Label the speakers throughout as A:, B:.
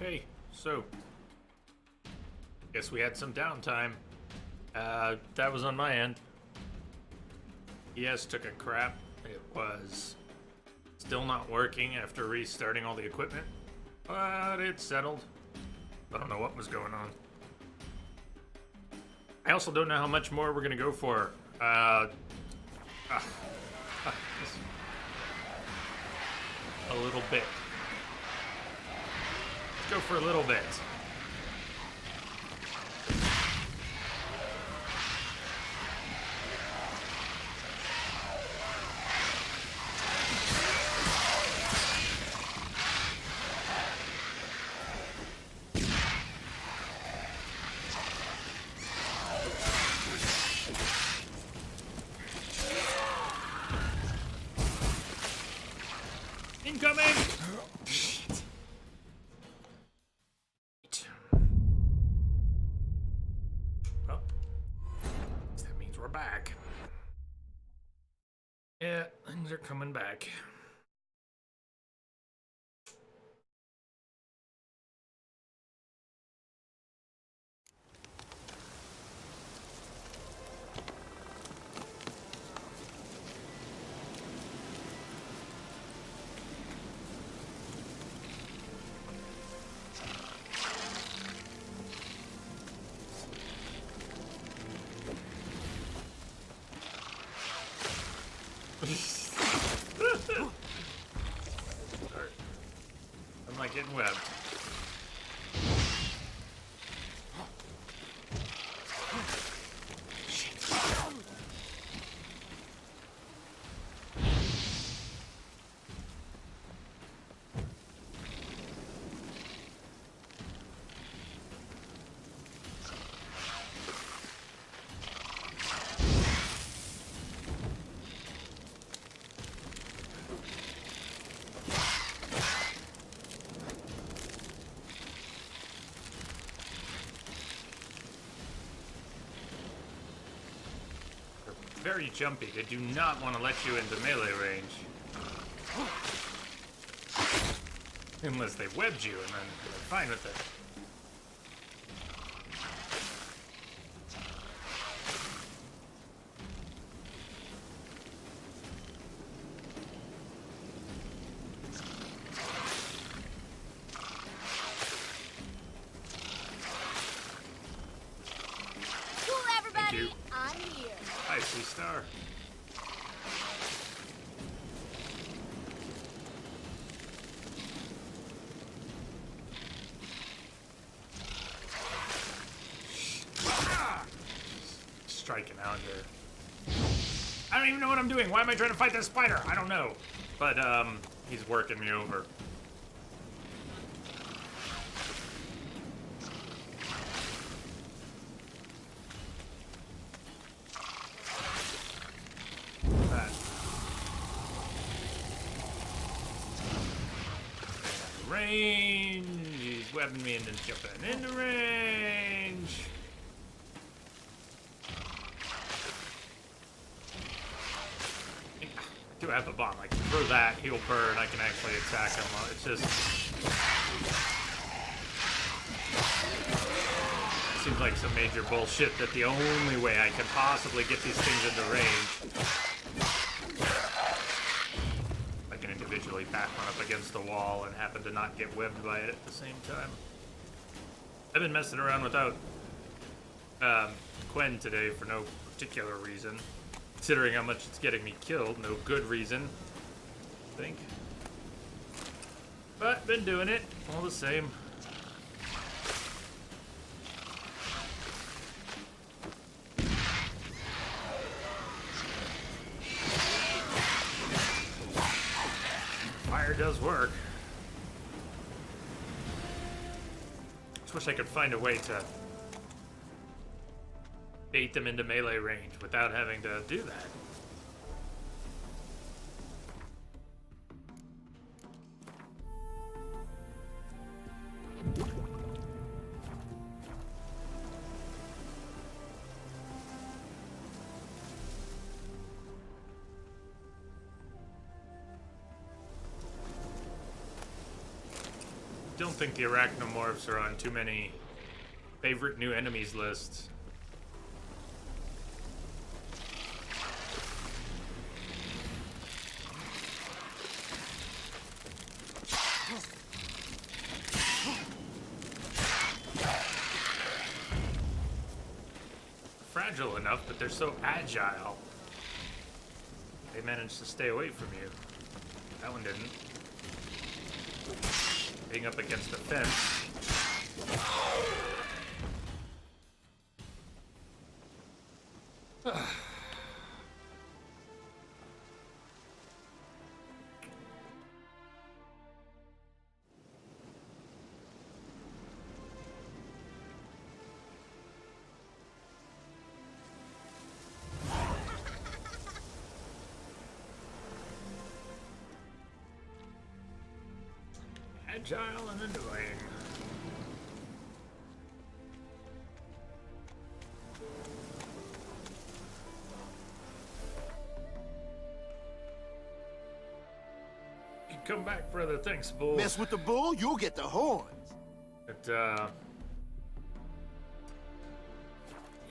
A: Okay, so guess we had some downtime. That was on my end. ES took a crap. It was still not working after restarting all the equipment, but it settled. I don't know what was going on. I also don't know how much more we're gonna go for. A little bit. Let's go for a little bit. Incoming! Shit. Well, that means we're back. Yeah, things are coming back. I'm like getting webbed. Very jumpy. They do not want to let you into melee range. Unless they webbed you, and then they're fine with it. Star. Striking out here. I don't even know what I'm doing. Why am I trying to fight this spider? I don't know. But he's working me over. Range. He's webbing me and then jumping into range. I do have a bomb. I can throw that, he'll burn, I can actually attack him. It's just... It seems like some major bullshit that the only way I can possibly get these things into range individually back one up against the wall and happen to not get webbed by it at the same time. I've been messing around without Quen today for no particular reason. Considering how much it's getting me killed, no good reason, I think. But been doing it all the same. Fire does work. Just wish I could find a way to bait them into melee range without having to do that. don't think the arachnomorphs are on too many favorite new enemies lists. Fragile enough, but they're so agile. They managed to stay away from you. That one didn't. Being up against the fence. Agile and annoying. You can come back for other things, bull.
B: Mess with the bull, you'll get the horns.
A: But,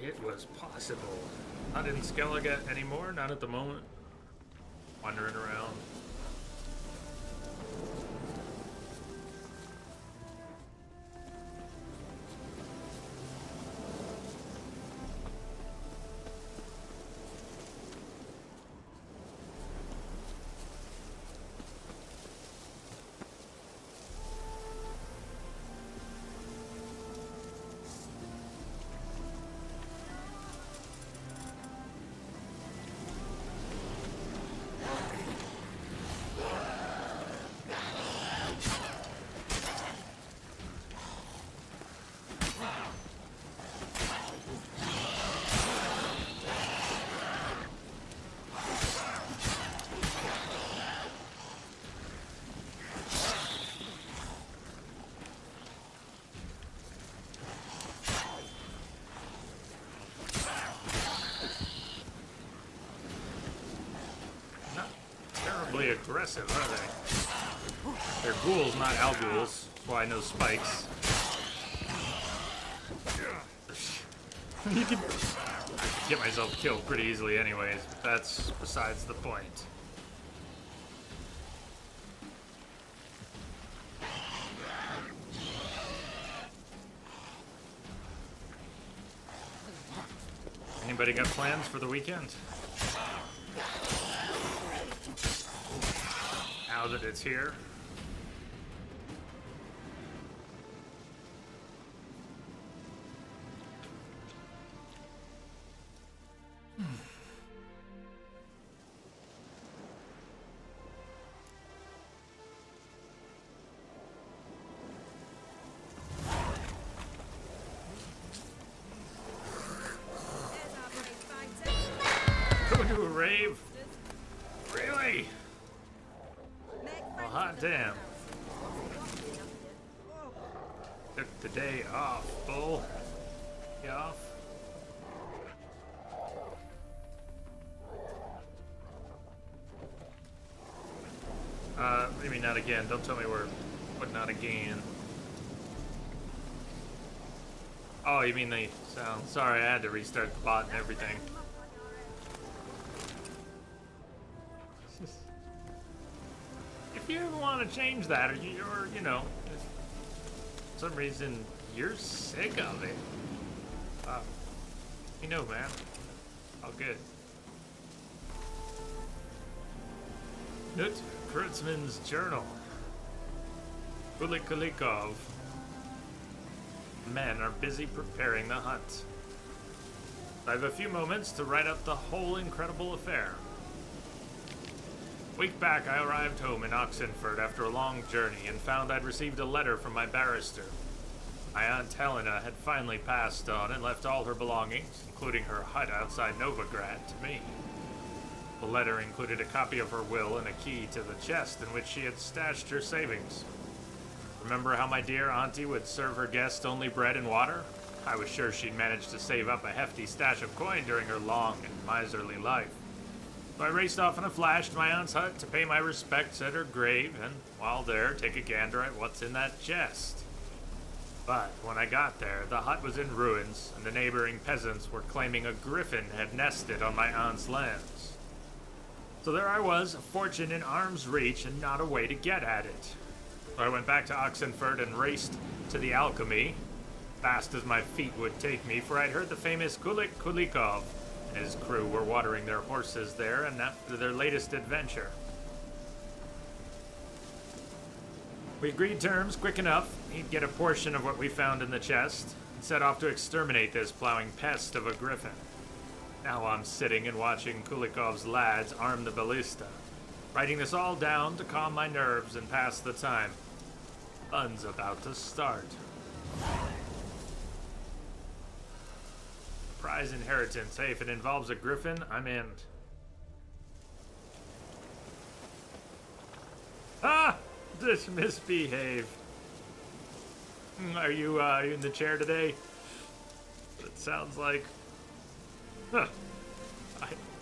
A: it was possible. Not in Skellige anymore, not at the moment. Wandering around. Aggressive, are they? They're ghouls, not ghouls. That's why I know spikes. You can get myself killed pretty easily anyways, but that's besides the point. Anybody got plans for the weekend? Now that it's here. Going to a rave? Really? Well, hot damn. Took the day off, bull. You off? Maybe not again. Don't tell me what not again. Oh, you mean the sound. Sorry, I had to restart the bot and everything. If you want to change that, or you know, if for some reason you're sick of it, you know, man, all good. Nut Kurtzman's journal. Kulikulikov. Men are busy preparing the hunt. I have a few moments to write up the whole incredible affair. A week back, I arrived home in Oxenford after a long journey and found I'd received a letter from my barrister. My Aunt Helena had finally passed on and left all her belongings, including her hut outside Novigrad, to me. The letter included a copy of her will and a key to the chest in which she had stashed her savings. Remember how my dear auntie would serve her guests only bread and water? I was sure she'd managed to save up a hefty stash of coin during her long and miserly life. So I raced off in a flash to my aunt's hut to pay my respects at her grave, and while there, take a gander at what's in that chest. But when I got there, the hut was in ruins, and the neighboring peasants were claiming a griffin had nested on my aunt's lands. So there I was, a fortune in arm's reach, and not a way to get at it. So I went back to Oxenford and raced to the alchemy, fast as my feet would take me, for I'd heard the famous Kulik Kulikov and his crew were watering their horses there, and after their latest adventure. We agreed terms quick enough. He'd get a portion of what we found in the chest, and set off to exterminate this plowing pest of a griffin. Now I'm sitting and watching Kulikov's lads arm the ballista, writing this all down to calm my nerves and pass the time. Fun's about to start. Prize inheritance. Hey, if it involves a griffin, I'm in. Ah! Just misbehave. Are you in the chair today? It sounds like. Huh.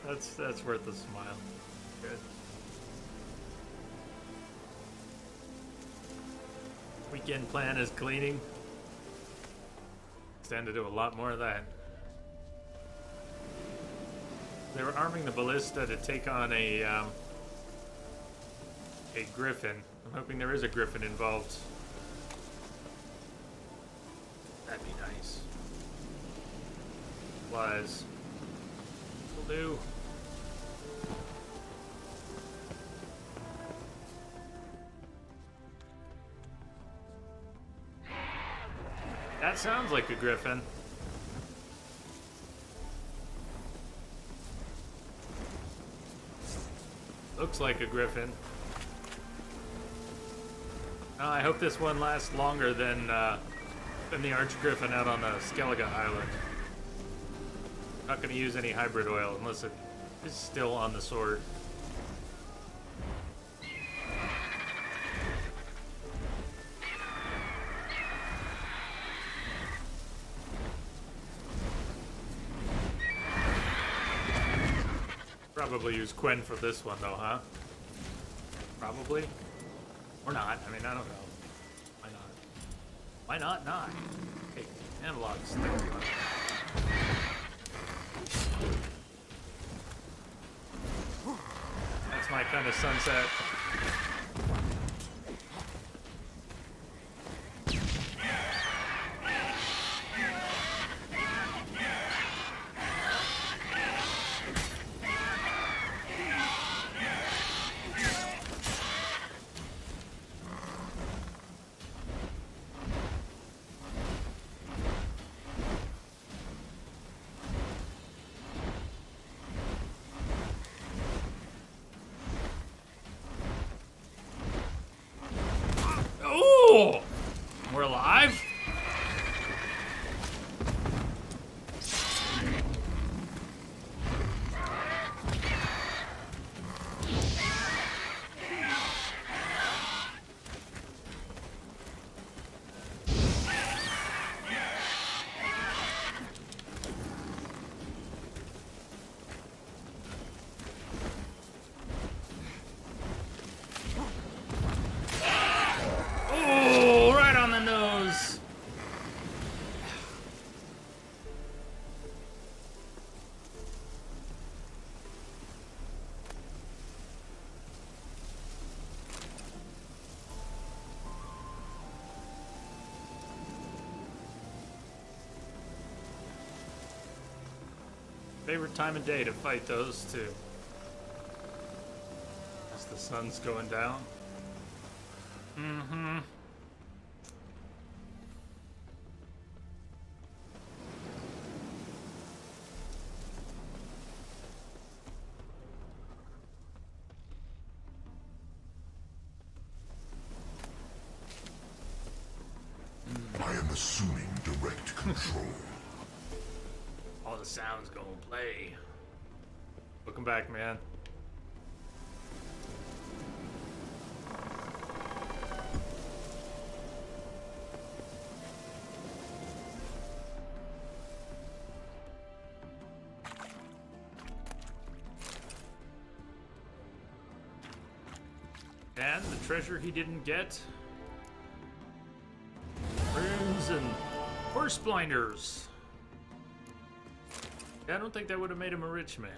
A: That's worth a smile. Good. Weekend plan is cleaning. Stand to do a lot more of that. They were arming the ballista to take on a griffin. I'm hoping there is a griffin involved. That'd be nice. Supplies. Will do. That sounds like a griffin. Looks like a griffin. I hope this one lasts longer than the Archgriffin out on the Skellige Island. Not going to use any hybrid oil unless it is still on the sword. Probably use Quen for this one though, huh? Probably. Or not. I mean, I don't know. Why not? Why not? Hey, analog stick. That's my kind of sunset. We're alive? Favorite time of day to fight those two. As the sun's going down. Mm-hmm.
C: I am assuming direct control.
A: All the sounds gonna play. Welcome back, man. And the treasure he didn't get. Runes and horse blinders. I don't think that would have made him a rich man.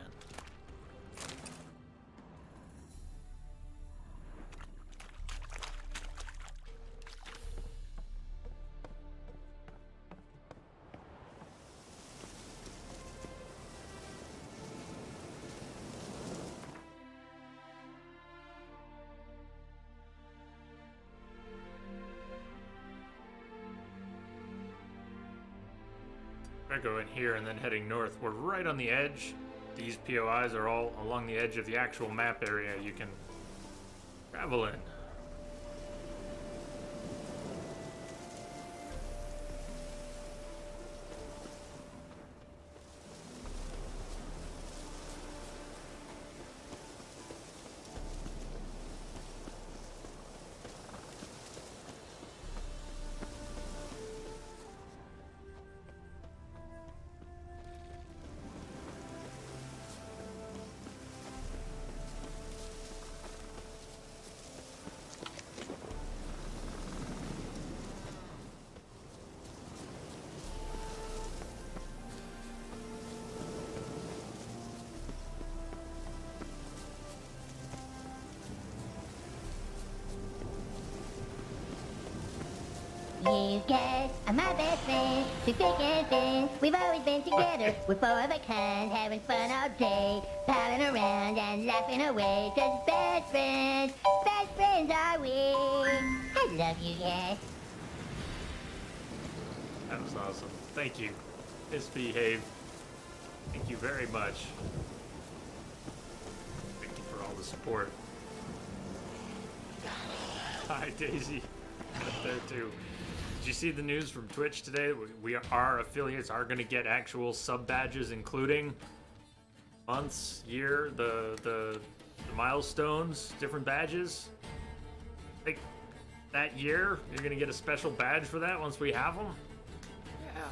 A: I go in here and then heading north. We're right on the edge. These POIs are all along the edge of the actual map area you can travel in.
D: You guys are my best friends, through thick and thin. We've always been together, we're four of a kind, having fun all day, piling around and laughing away. Just best friends are we. I love you guys.
A: That was awesome. Thank you. Misbehave. Thank you very much. Thank you for all the support. Hi, Daisy. Up there too. Did you see the news from Twitch today? Our affiliates are going to get actual sub badges, including months, year, the milestones, different badges. Like that year, you're going to get a special badge for that once we have them. Yeah.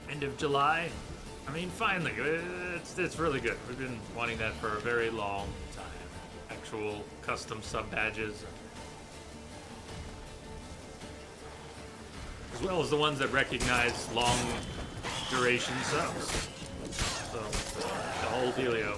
A: End of July. I mean, finally, it's really good. We've been wanting that for a very long time. Actual custom sub badges, as well as the ones that recognize long duration subs. So the whole dealio.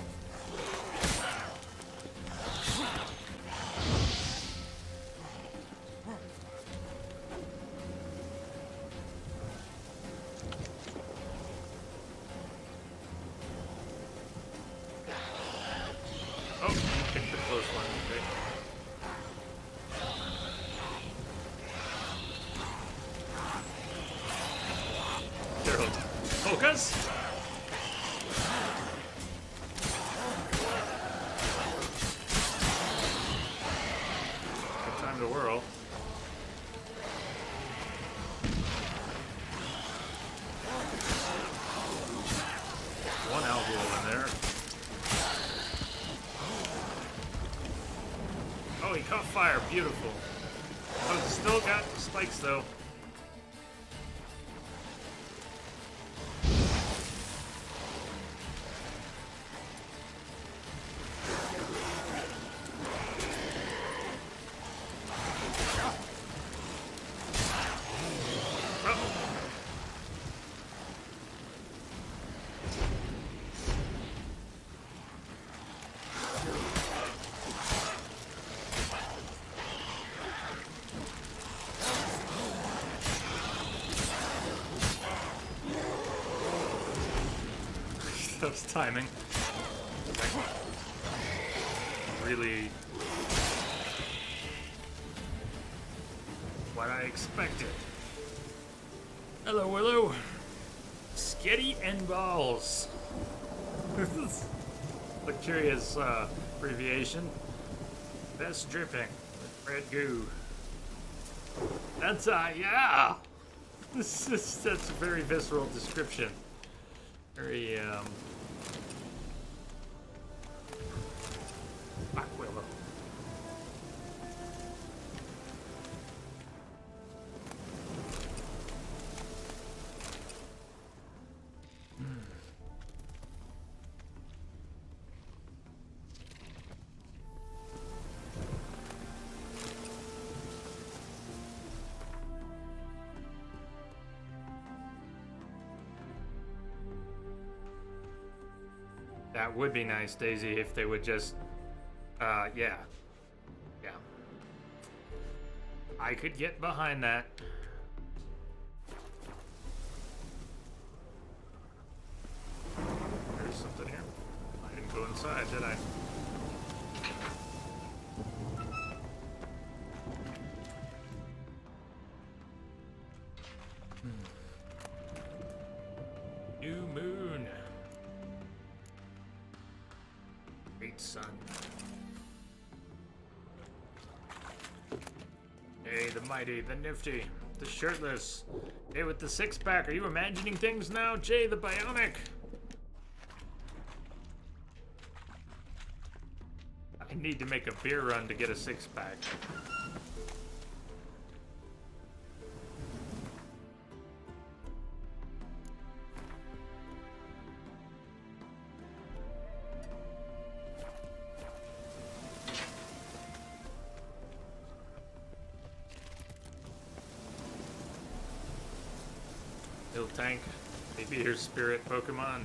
A: Focus. Good time to whirl. One alveol in there. Oh, he caught fire. Beautiful. Oh, he's still got spikes though. That was timing. Really what I expected. Hello, Willow. Skitty and balls. Luxurious abbreviation. Best dripping with red goo. That's yeah. That's a very visceral description. Very Black Willow. That would be nice, Daisy, if they would just, yeah. Yeah. I could get behind that. There's something here. I didn't go inside, did I? New moon. Great sun. Hey, the mighty, the nifty, the shirtless. Hey, with the six-pack, are you imagining things now? Jay, the bionic. I need to make a beer run to get a six-pack. Hill tank, maybe your spirit Pokemon.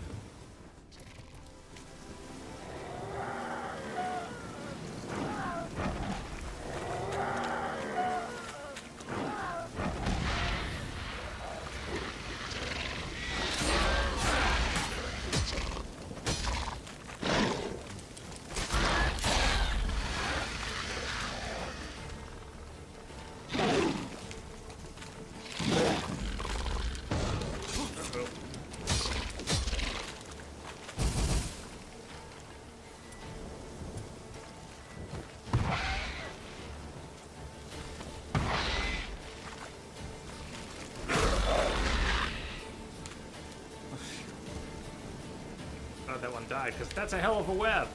A: That one died, because that's a hell of a web.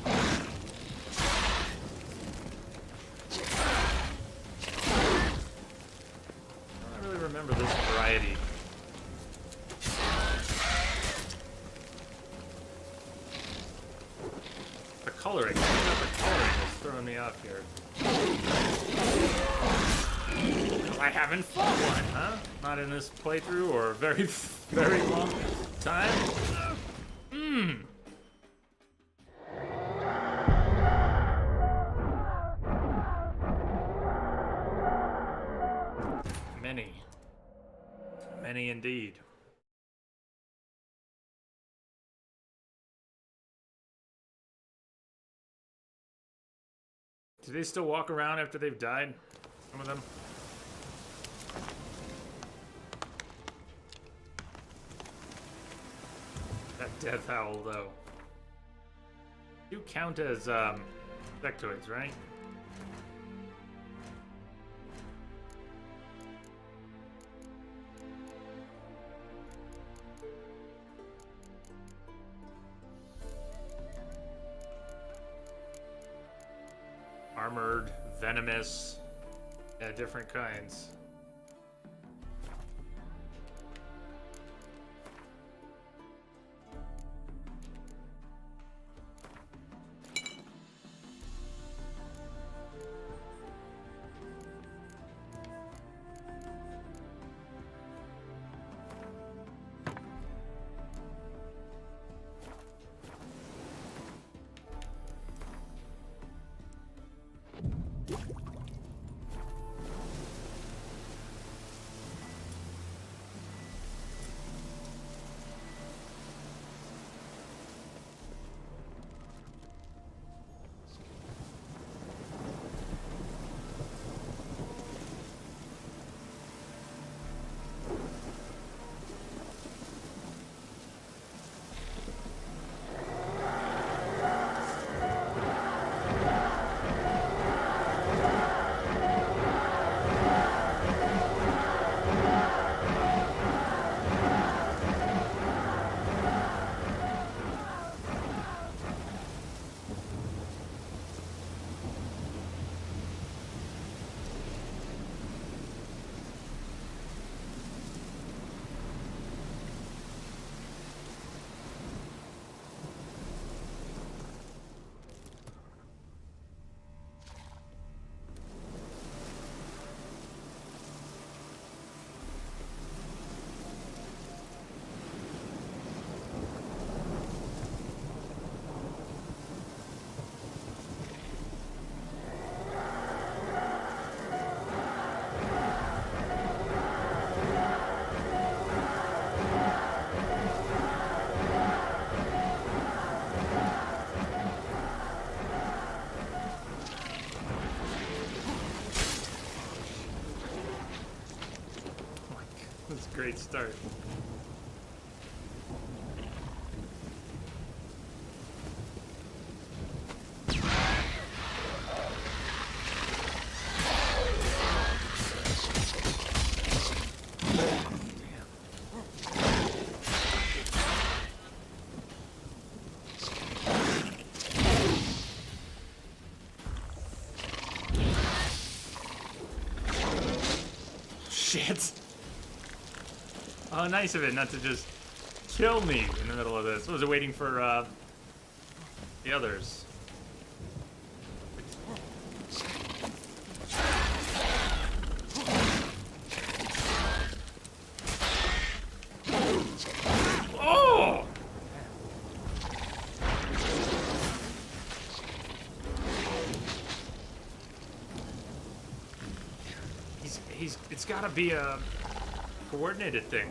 A: I don't really remember this variety. The coloring, the coloring is throwing me off here. I haven't fought one, huh? Not in this playthrough or a very, very long time. Many. Many indeed. Do they still walk around after they've died? Some of them? That death howl, though. You count as, sectoids, right? Armored, venomous, yeah, different kinds. great start. Shit. Oh, nice of it not to just kill me in the middle of this. Was it waiting for the others? Oh! It's gotta be a coordinated thing.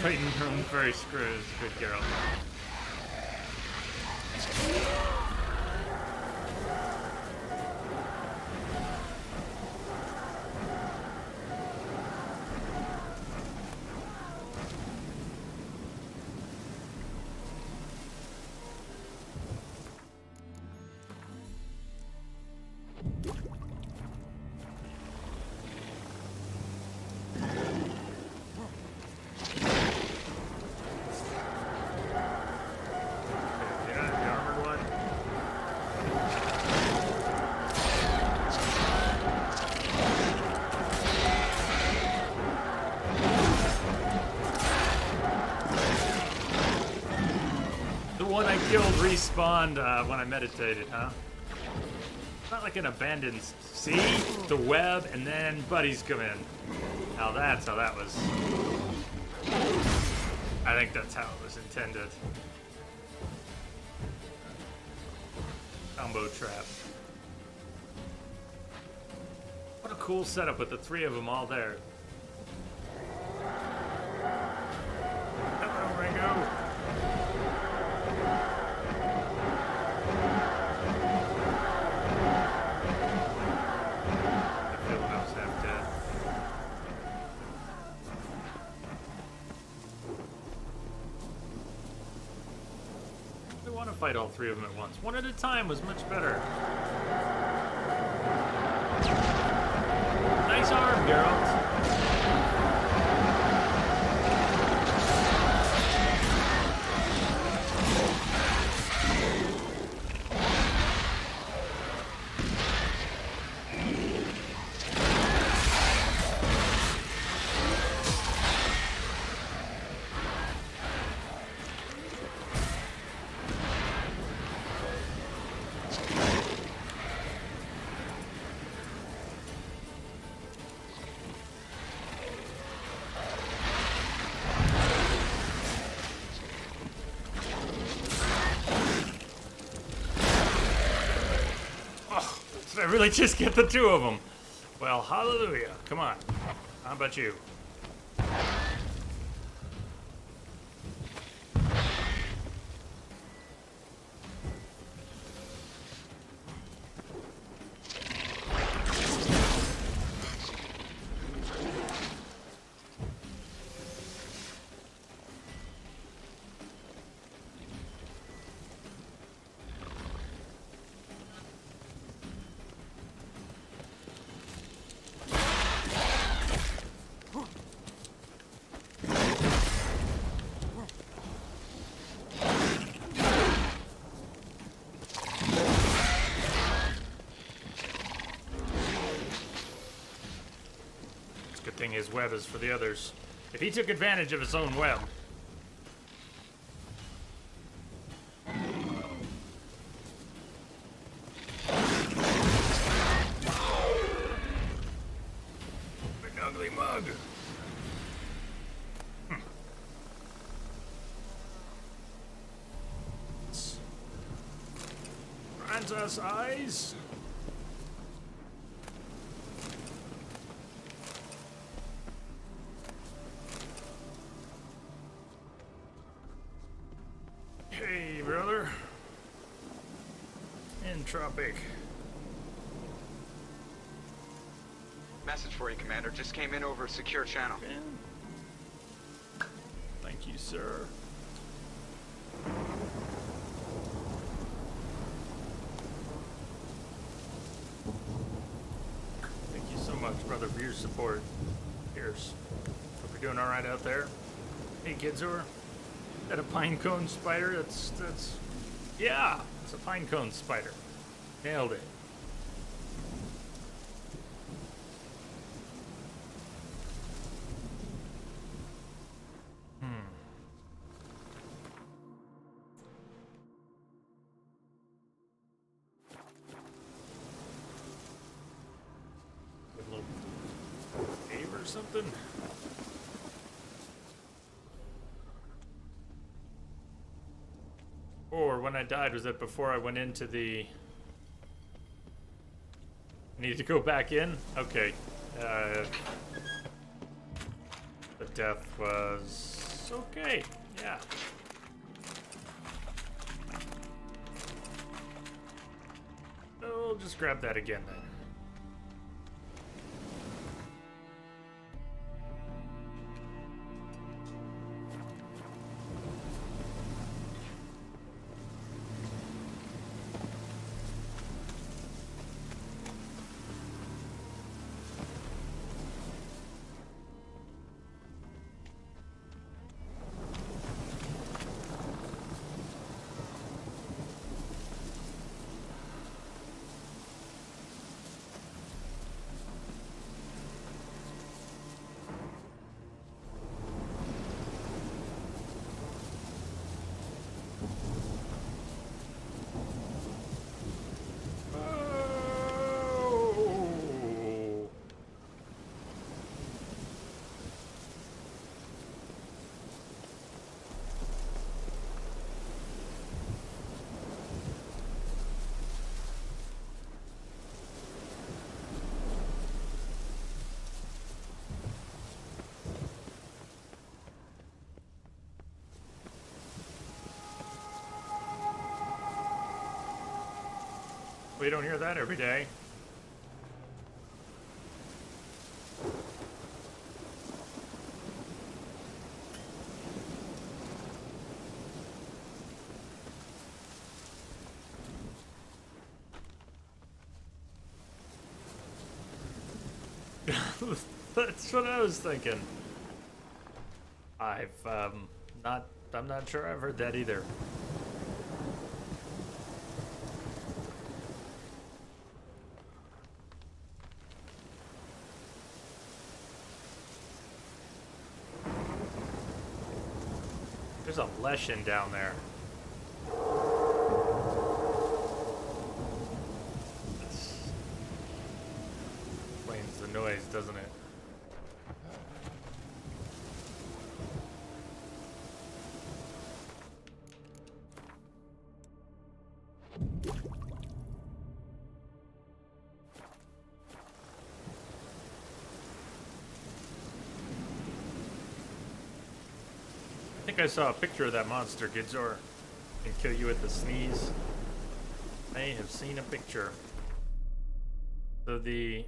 A: Fighting her own furry screws. Good girl. One I killed respawned when I meditated, huh? Not like an abandoned... See? The web, and then buddies come in. Now that's how that was... I think that's how it was intended. Combo trap. What a cool setup with the three of them all there. Hello, Ringo. Fight all three of them at once. One at a time was much better. Nice arm, Geralt. Did I really just get the two of them? Well, hallelujah. Come on. How about you? His web is for the others. If he took advantage of his own web. Big ugly mug. Princess eyes. Hey, brother. Entropic.
E: message for you, Commander. Just came in over a secure channel.
A: Thank you, sir. Thank you so much, brother, for your support. Cheers. Hope you're doing all right out there. Hey, Gidzor. Is that a pinecone spider? That's... Yeah, it's a pinecone spider. Nailed it. Something. Or when I died, was that before I went into the... I need to go back in? Okay. The death was... okay. Yeah. So we'll just grab that again then. We don't hear that every day. That's what I was thinking. I'm not sure I've heard that either. There's a Leshen down there. This explains the noise, doesn't it? I think I saw a picture of that monster, Gidzor. Can kill you with the sneeze. I have seen a picture. So the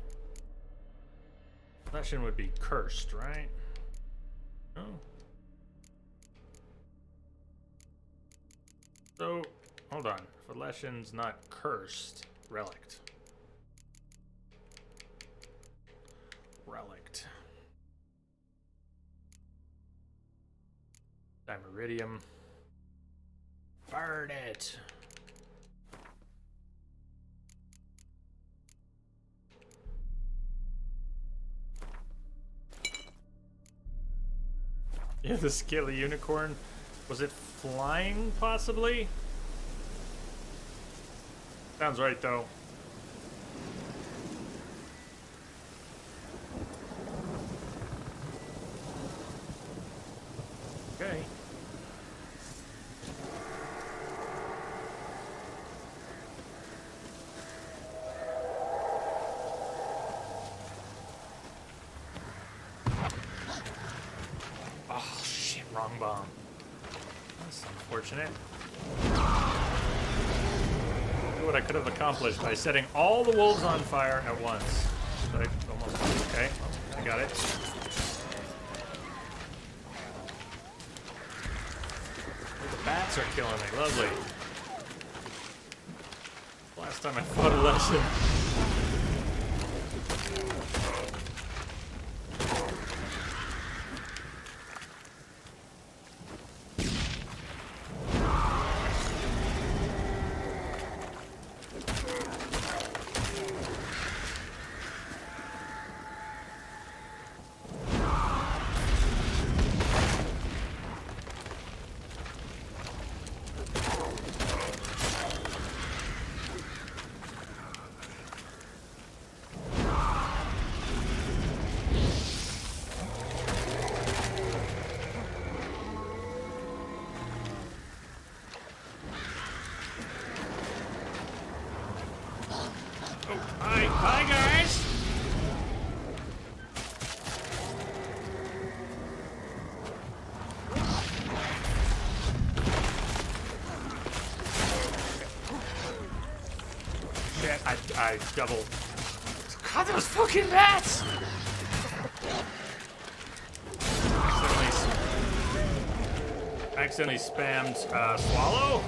A: Leshen would be cursed, right? Oh. So, hold on. If a Leshen's not cursed, relict. Relict. Dimeridium. Burn it. Yeah, the scaly unicorn. Was it flying, possibly? Sounds right, though. Okay. Oh, shit, wrong bomb. That's unfortunate. Look what I could have accomplished by setting all the wolves on fire at once. So I almost Okay, I got it. The bats are killing me. Lovely. Last time I fought a lesson. Hi guys! Shit, I double. God, those fucking bats! Accidentally spammed swallow?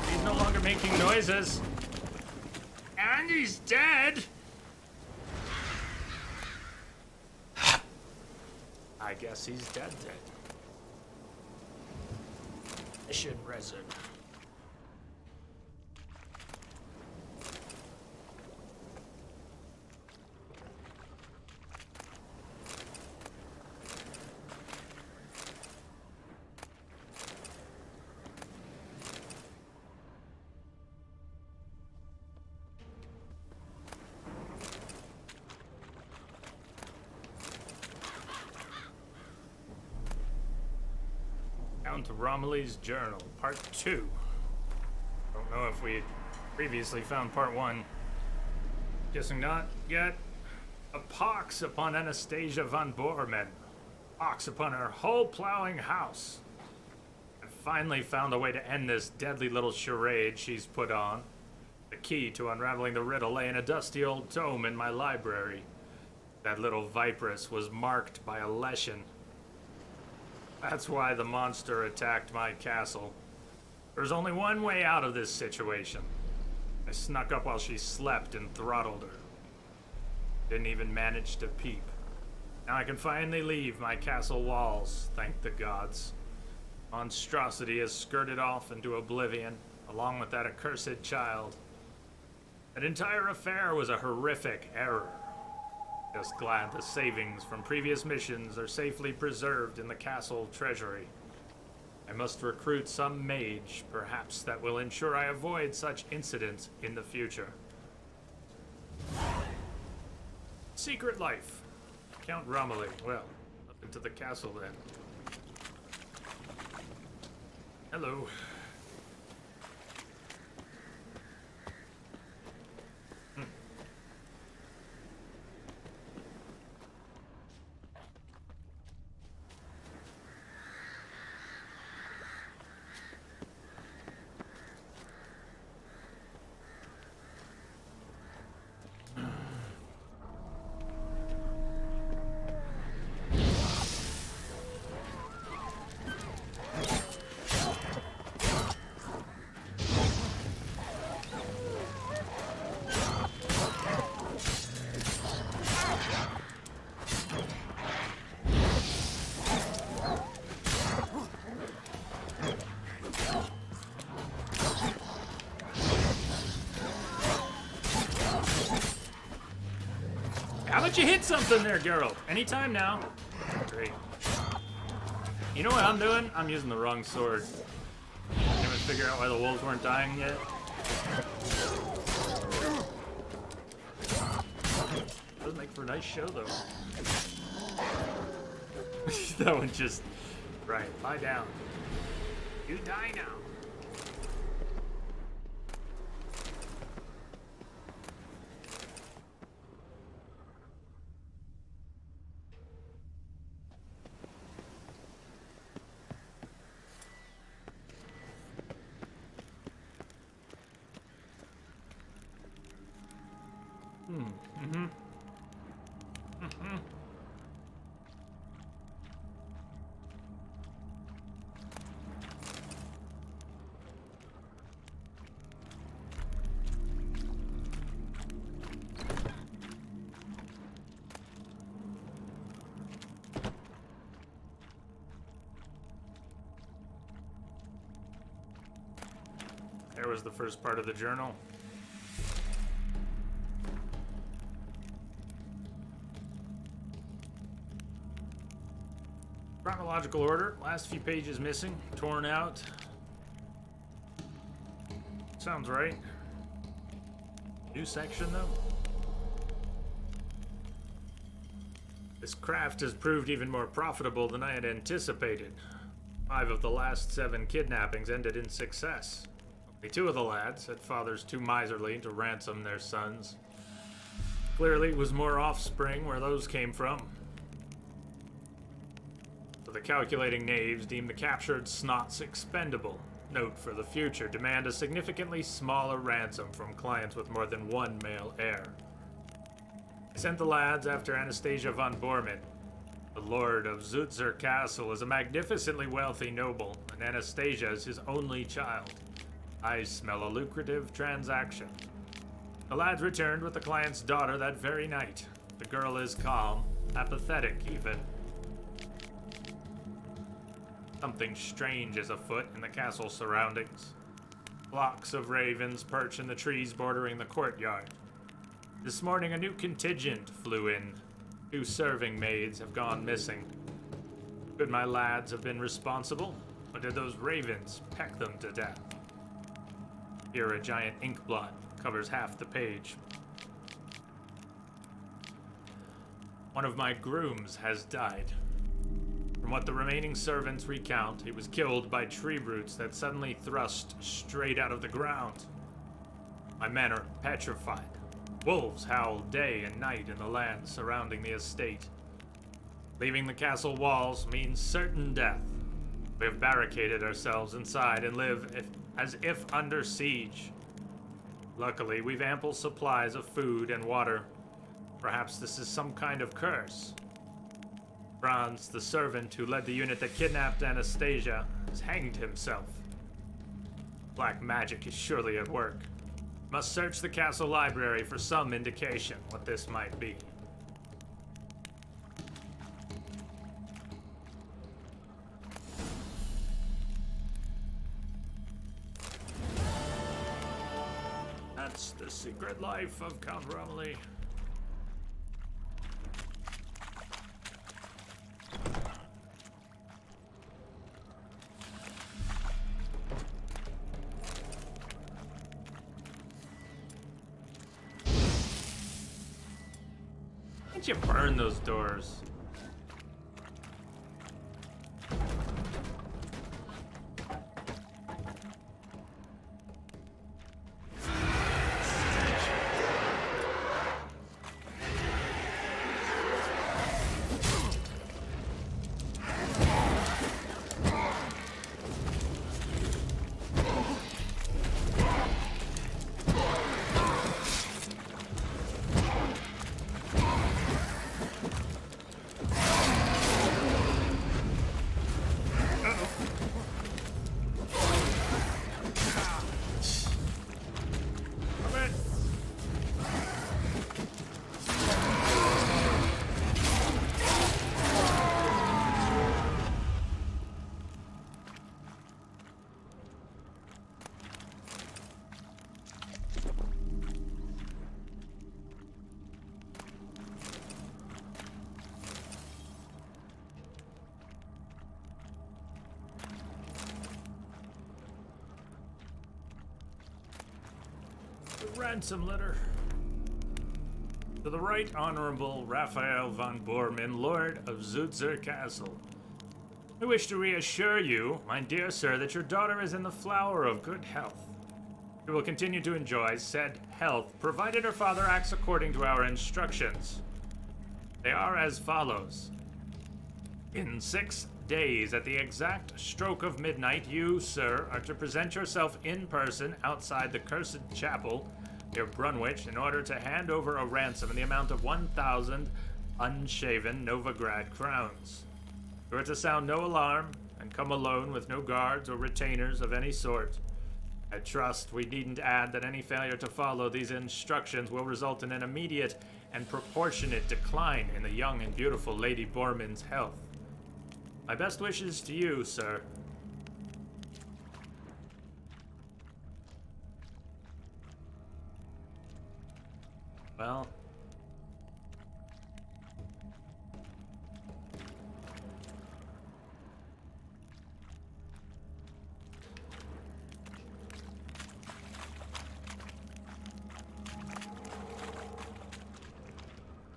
A: He's no longer making noises. And he's dead! I guess he's dead. Mission resin. Count Romilly's Journal, Part 2. Don't know if we had previously found Part 1. Guessing not yet. A pox upon Anastasia von Bormann. Pox upon her whole plowing house. I finally found a way to end this deadly little charade she's put on. The key to unraveling the riddle lay in a dusty old tome in my library. That little viperess was marked by a lesson. That's why the monster attacked my castle. There's only one way out of this situation. I snuck up while she slept and throttled her. Didn't even manage to peep. Now I can finally leave my castle walls, thank the gods. Monstrosity has skirted off into oblivion, along with that accursed child. That entire affair was a horrific error. Just glad the savings from previous missions are safely preserved in the castle treasury. I must recruit some mage, perhaps, that will ensure I avoid such incidents in the future. Secret life. Count Romilly. Well, up into the castle then. Hello. How about you hit something there, girl? Anytime now. Great. You know what I'm doing? I'm using the wrong sword. Can't even figure out why the wolves weren't dying yet. Does make for a nice show, though. That one just... Right, lie down. You die now. There was the first part of the journal. Chronological order, last few pages missing, torn out. Sounds right. New section though. This craft has proved even more profitable than I had anticipated. 5 of the last 7 kidnappings ended in success. Only 2 of the lads had fathers too miserly to ransom their sons. Clearly, it was more offspring where those came from. So the calculating knaves deem the captured snots expendable. Note for the future, demand a significantly smaller ransom from clients with more than 1 male heir. I sent the lads after Anastasia von Bormann. The Lord of Zutzer Castle is a magnificently wealthy noble, and Anastasia is his only child. I smell a lucrative transaction. The lads returned with the client's daughter that very night. The girl is calm, apathetic even. Something strange is afoot in the castle surroundings. Flocks of ravens perch in the trees bordering the courtyard. This morning a new contingent flew in. 2 serving maids have gone missing. Could my lads have been responsible, or did those ravens peck them to death? Here a giant ink blot covers half the page. One of my grooms has died. From what the remaining servants recount, he was killed by tree roots that suddenly thrust straight out of the ground. My men are petrified. Wolves howl day and night in the land surrounding the estate. Leaving the castle walls means certain death. We have barricaded ourselves inside and live as if under siege. Luckily, we've ample supplies of food and water. Perhaps this is some kind of curse. Franz, the servant who led the unit that kidnapped Anastasia, has hanged himself. Black magic is surely at work. Must search the castle library for some indication what this might be. That's the secret life of Count Romilly. Why don't you burn those doors? Ransom letter. To the Right Honorable Raphael von Bormann, Lord of Zutzer Castle. I wish to reassure you, my dear sir, that your daughter is in the flower of good health. She will continue to enjoy said health, provided her father acts according to our instructions. They are as follows. In 6 days, at the exact stroke of midnight, you, sir, are to present yourself in person outside the cursed chapel near Brunwich in order to hand over a ransom in the amount of 1,000 unshaven Novigrad crowns. You are to sound no alarm and come alone with no guards or retainers of any sort. I trust we needn't add that any failure to follow these instructions will result in an immediate and proportionate decline in the young and beautiful Lady Borman's health. My best wishes to you, sir. Well...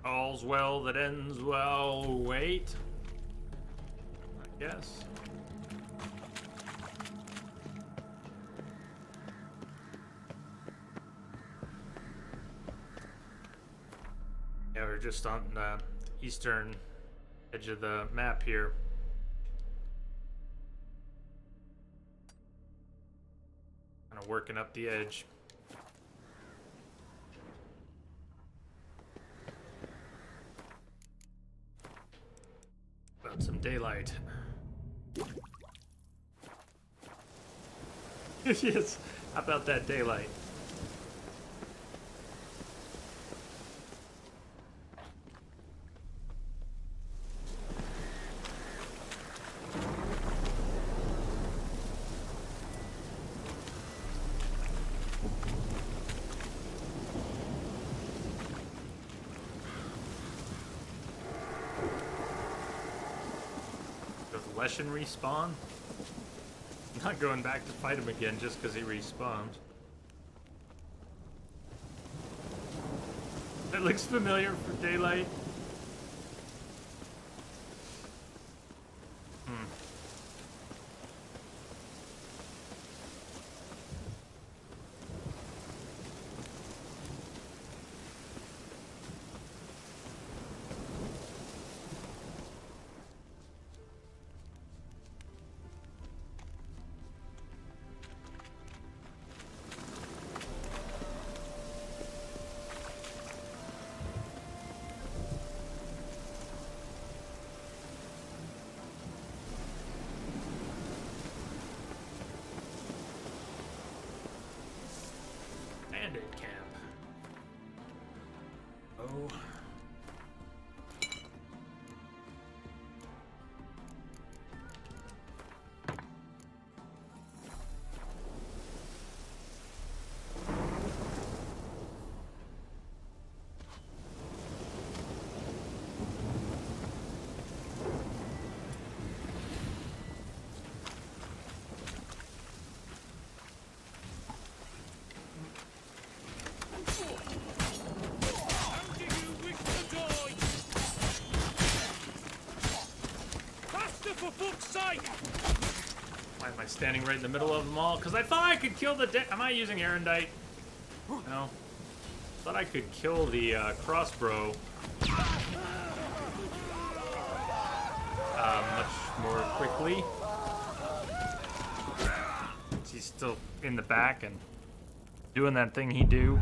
A: all's well that ends well. Wait. I guess. Yeah, we're just on the eastern edge of the map here. Kind of working up the edge. Some daylight. Yes, how about that daylight? Leshen respawn? I'm not going back to fight him again just because he respawned. That looks familiar for daylight. Bandit camp. Oh. Why am I standing right in the middle of them all? Because I thought I could kill the Am I using Erendite? No. Thought I could kill the crossbow much more quickly. He's still in the back and doing that thing he do.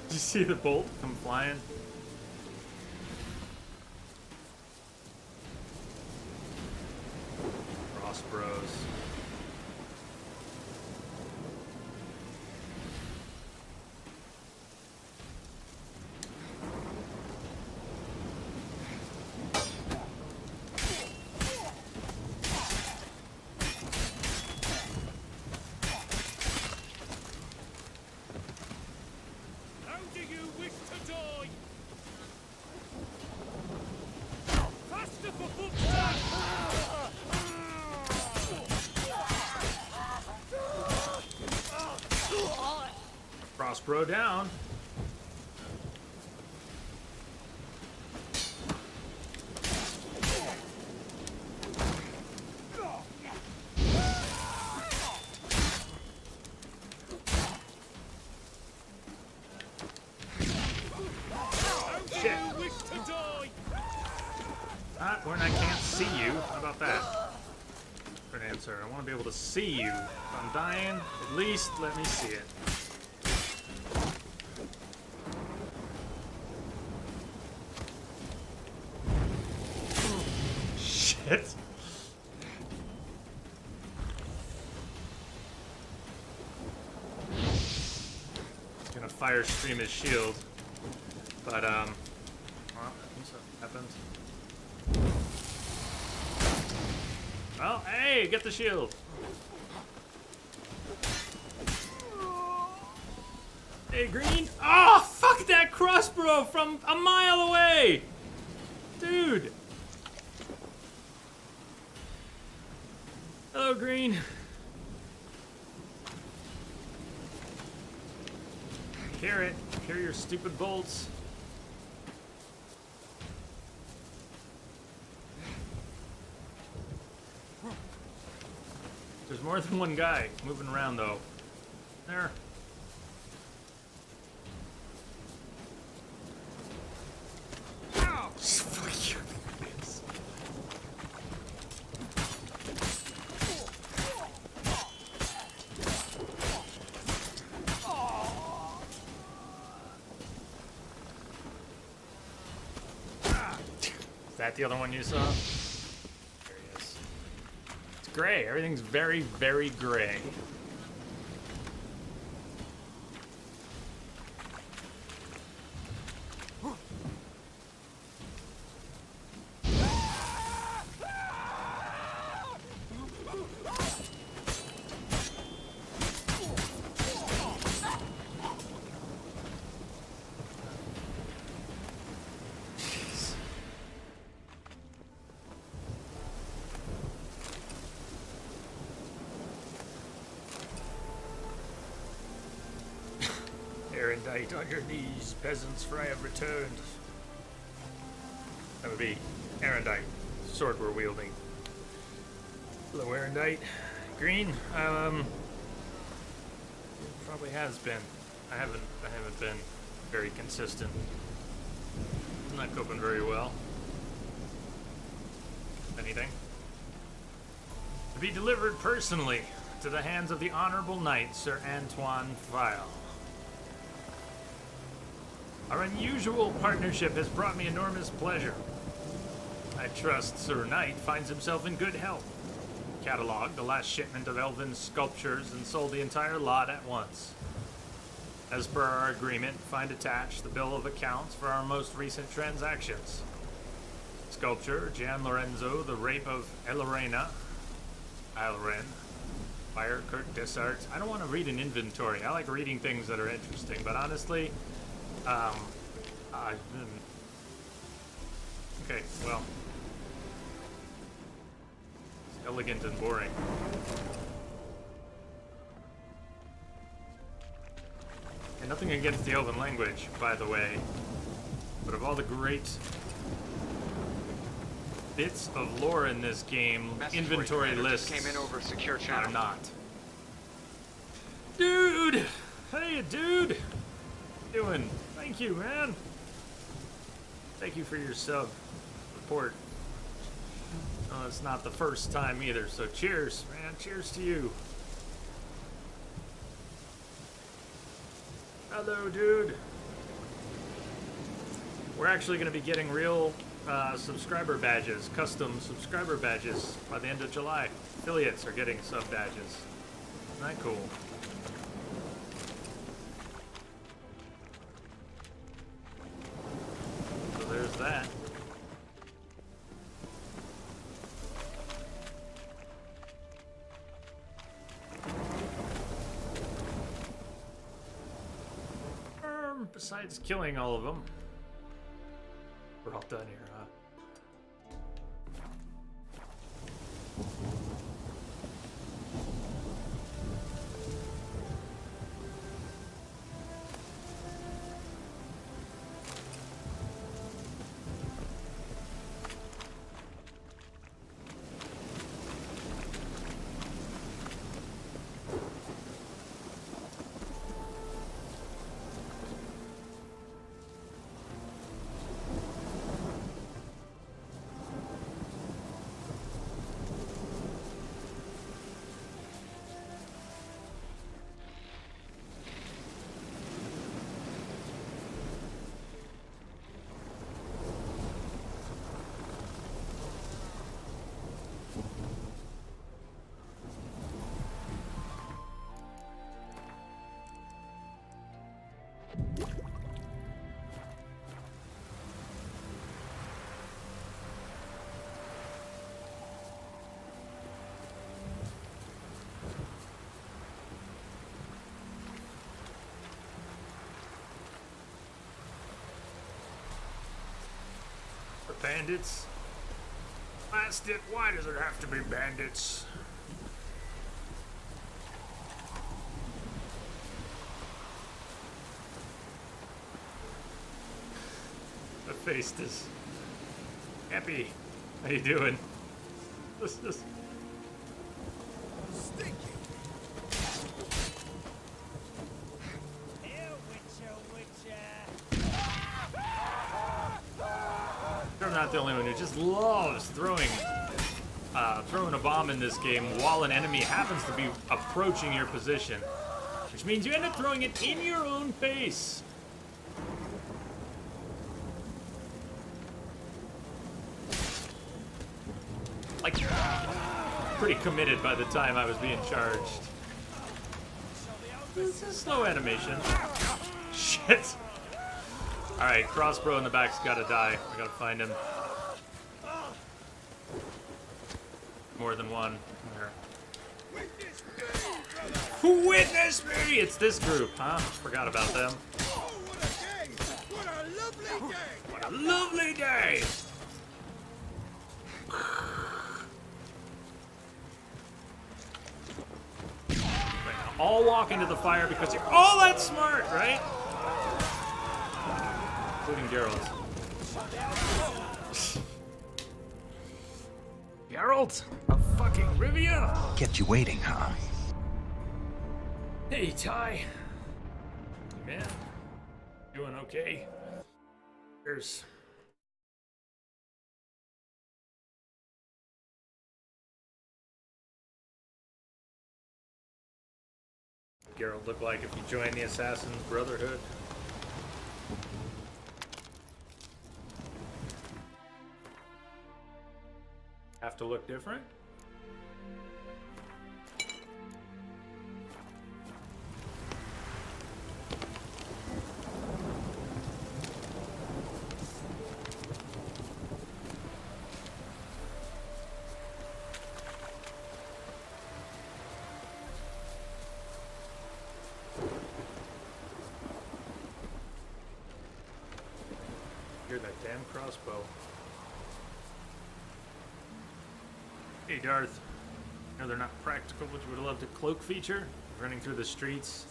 A: Did you see the bolt come flying? Cross bros.
F: How do
A: crossbow down. Shit. Not when I can't see you. How about that? For an answer. I want to be able to see you. If I'm dying, at least let me see it. Shit. Gonna fire stream his shield. But, well, what's happened? Well, hey, get the shield. Hey, Green. Oh, fuck that crossbow from a mile away. Dude. Hello, Green. Hear it. Hear your stupid bolts. There's more than one guy moving around, though. There. Ow! Fuck you. Is that the other one you saw? There he is. It's gray. Everything's very, very gray. Erendite on your knees, peasants, for I have returned. That would be Erendite, sword we're wielding. Hello, Erendite. Green, probably has been. I haven't been very consistent. I'm not coping very well. Anything? To be delivered personally to the hands of the Honorable Knight, Sir Antoine File. Our unusual partnership has brought me enormous pleasure. I trust Sir Knight finds himself in good health. Cataloged the last shipment of elven sculptures and sold the entire lot at once. As per our agreement, find attached the bill of accounts for our most recent transactions. Sculpture, Gian Lorenzo, The Rape of Elorena, Alren, Fire, Kirk Dessart. I don't want to read an inventory. I like reading things that are interesting, but honestly, okay, well, it's elegant and boring. And nothing against the Elven language, by the way, but of all the great bits of lore in this game, inventory lists
E: came in over secure channel.
A: are not. Dude! Hey, dude! How you doing? Thank you, man. Thank you for your sub report. Oh, it's not the first time either, so cheers, man. Cheers to you. Hello, dude. We're actually going to be getting real subscriber badges, custom subscriber badges by the end of July. Affiliates are getting sub badges. Isn't that cool? So there's that. Besides killing all of them, we're all done here, huh? Bandits? Blast it, why does it have to be bandits? The face is happy. How you doing? This is I'm not the only one who just loves throwing a bomb in this game while an enemy happens to be approaching your position, which means you end up throwing it in your own face. Like, pretty committed by the time I was being charged. This is slow animation. Shit. Alright, crossbow in the back's gotta die. I gotta find him. More than one. There. Witness me! It's this group, huh? Forgot about them.
B: What a lovely day!
A: What a lovely day! Right now, all walk into the fire because you're all that smart, right? Including Geralt. Geralt of fucking Rivia!
F: Kept you waiting, huh?
A: Hey, Ty. Man, doing okay? Here's... Geralt look like if you join the Assassin Brotherhood. Have to look different? Hear that damn crossbow. Hey Darth, I know they're not practical, but you would love the cloak feature? Running through the streets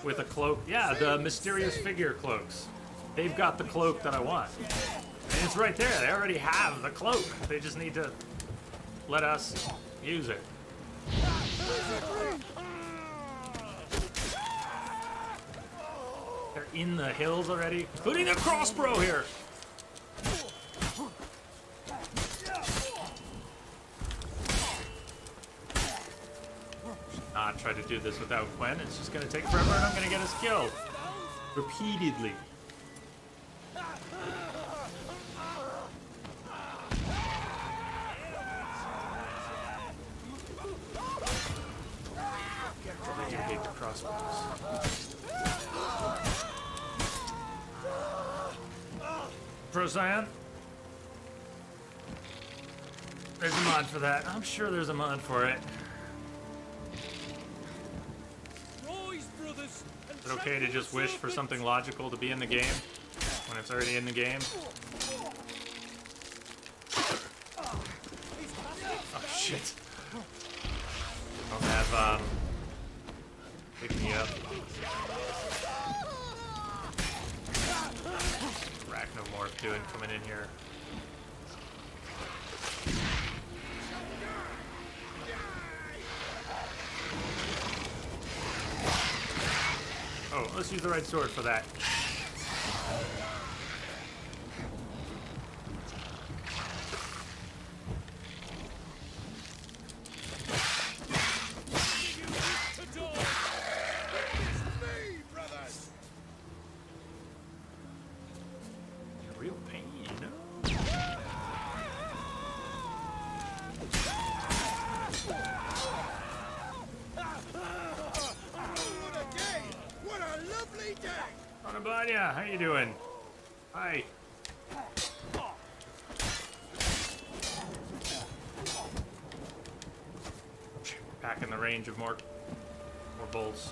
A: with a cloak. Yeah, the mysterious figure cloaks. They've got the cloak that I want. And it's right there, they already have the cloak. They just need to let us use it. They're in the hills already, including the crossbow here. Not try to do this without Gwen. It's just gonna take forever and I'm gonna get us killed. Repeatedly. I do hate the crossbows. Procyan? There's a mod for that. I'm sure there's a mod for it. Is it okay to just wish for something logical to be in the game when it's already in the game? Oh shit. I'll have pick me up. Arachnomorph doing coming in here. Oh, let's use the right sword for that. Real pain, you know? Anabanya, how you doing? Hi. Back in the range of more bolts.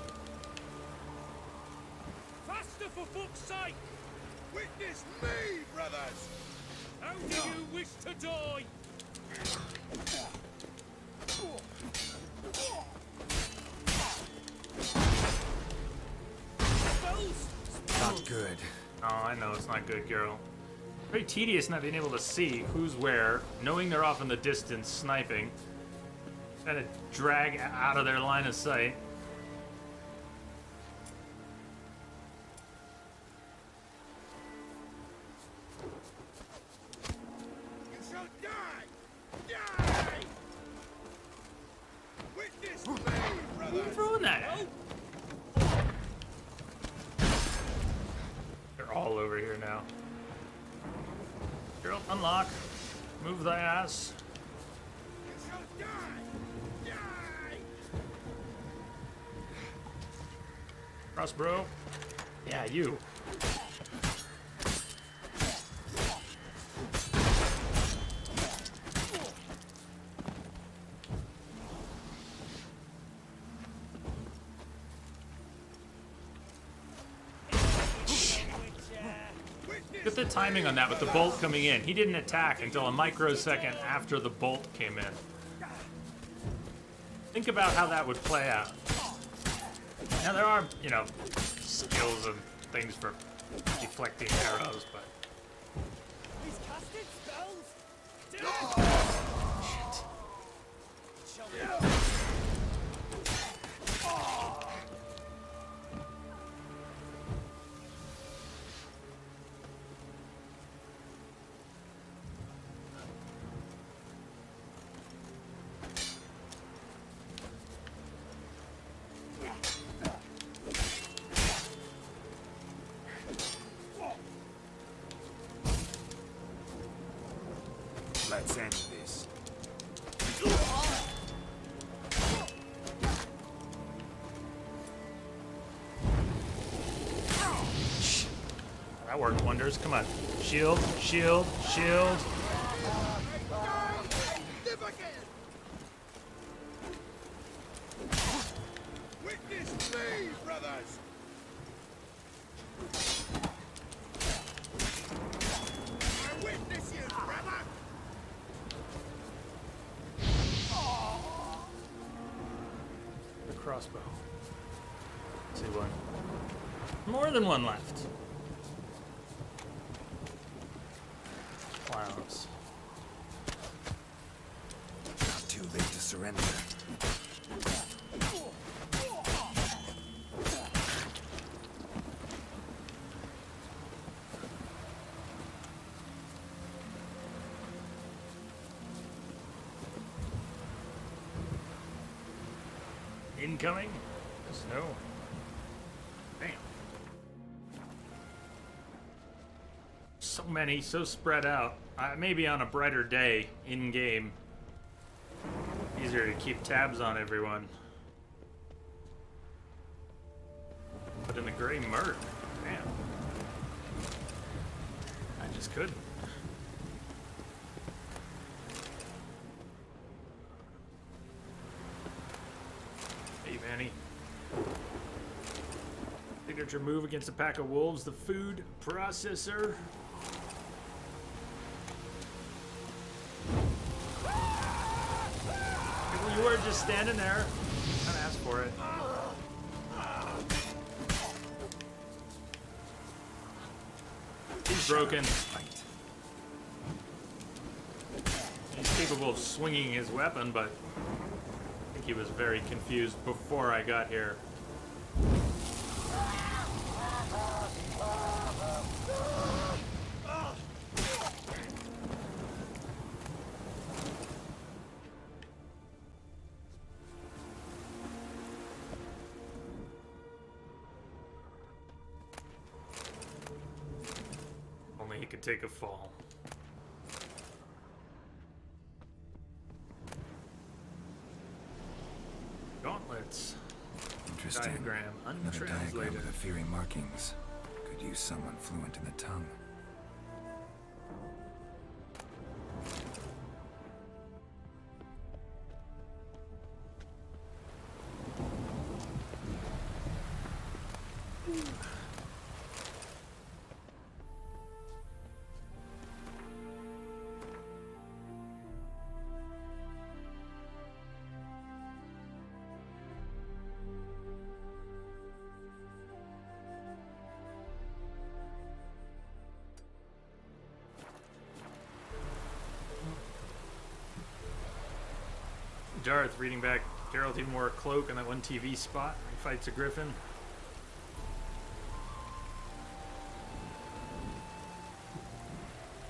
G: Faster for fuck's sake!
B: Witness me, brothers!
G: How do you
B: die!
F: Not good.
A: Oh, I know it's not good, girl. Very tedious not being able to see who's where, knowing they're off in the distance sniping, trying to drag out of their line of sight.
B: You shall die! Die! Witness me,
A: Who are you
B: brothers!
A: throwing that at? They're all over here now. Girl, unlock. Move thy ass.
B: You shall die! Die!
A: Cross, bro. Yeah, you. Look at the timing on that with the bolt coming in. He didn't attack until a microsecond after the bolt came in. Think about how that would play out. Now there are, you know, skills and things for deflecting arrows, but
B: He's casting spells!
F: Let's end this.
A: that worked wonders. Come on. Shield, shield, shield.
B: Live again! Witness me, brothers! I witness you, brother!
A: The crossbow. Let's see one. More than one left. Clowns.
F: Not too late to surrender.
A: Incoming? Snow. Damn. So many, so spread out. Maybe on a brighter day in game. Easier to keep tabs on everyone. But in the gray murk, damn. I just couldn't. Hey, Manny. Signature move against a pack of wolves, the food processor. You were just standing there. Kind of asked for it. He's broken. He's capable of swinging his weapon, but I think he was very confused before I got here. Only he could take a fall. Gauntlets.
F: Interesting.
A: Diagram
F: Another diagram
A: untranslated.
F: with fiery markings. Could use someone fluent in the tongue.
A: Darth reading back Geraldine wore a cloak in that one TV spot where he fights a griffin.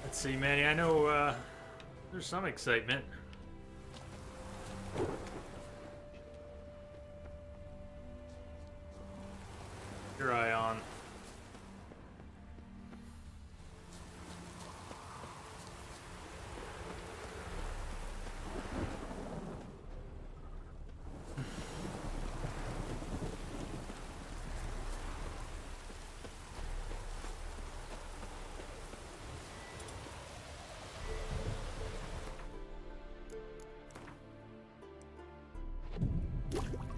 A: Let's see, Manny, I know there's some excitement. Your eye on.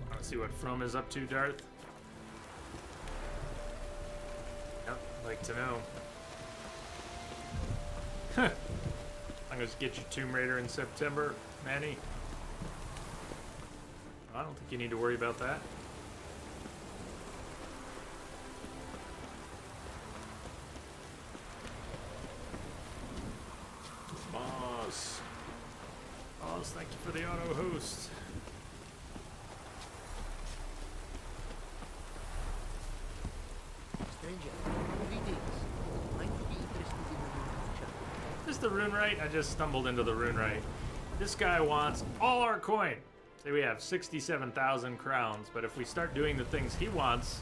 A: Want to see what From is up to, Darth? Yep, like to know. I'm gonna just get you Tomb Raider in September, Manny. I don't think you need to worry about that. Boss. Boss, thank you for the auto host.
G: Stranger, greetings. Might be interested in the new feature.
A: Is this the rune right? I just stumbled into the rune right. This guy wants all our coin. Say we have 67,000 crowns, but if we start doing the things he wants,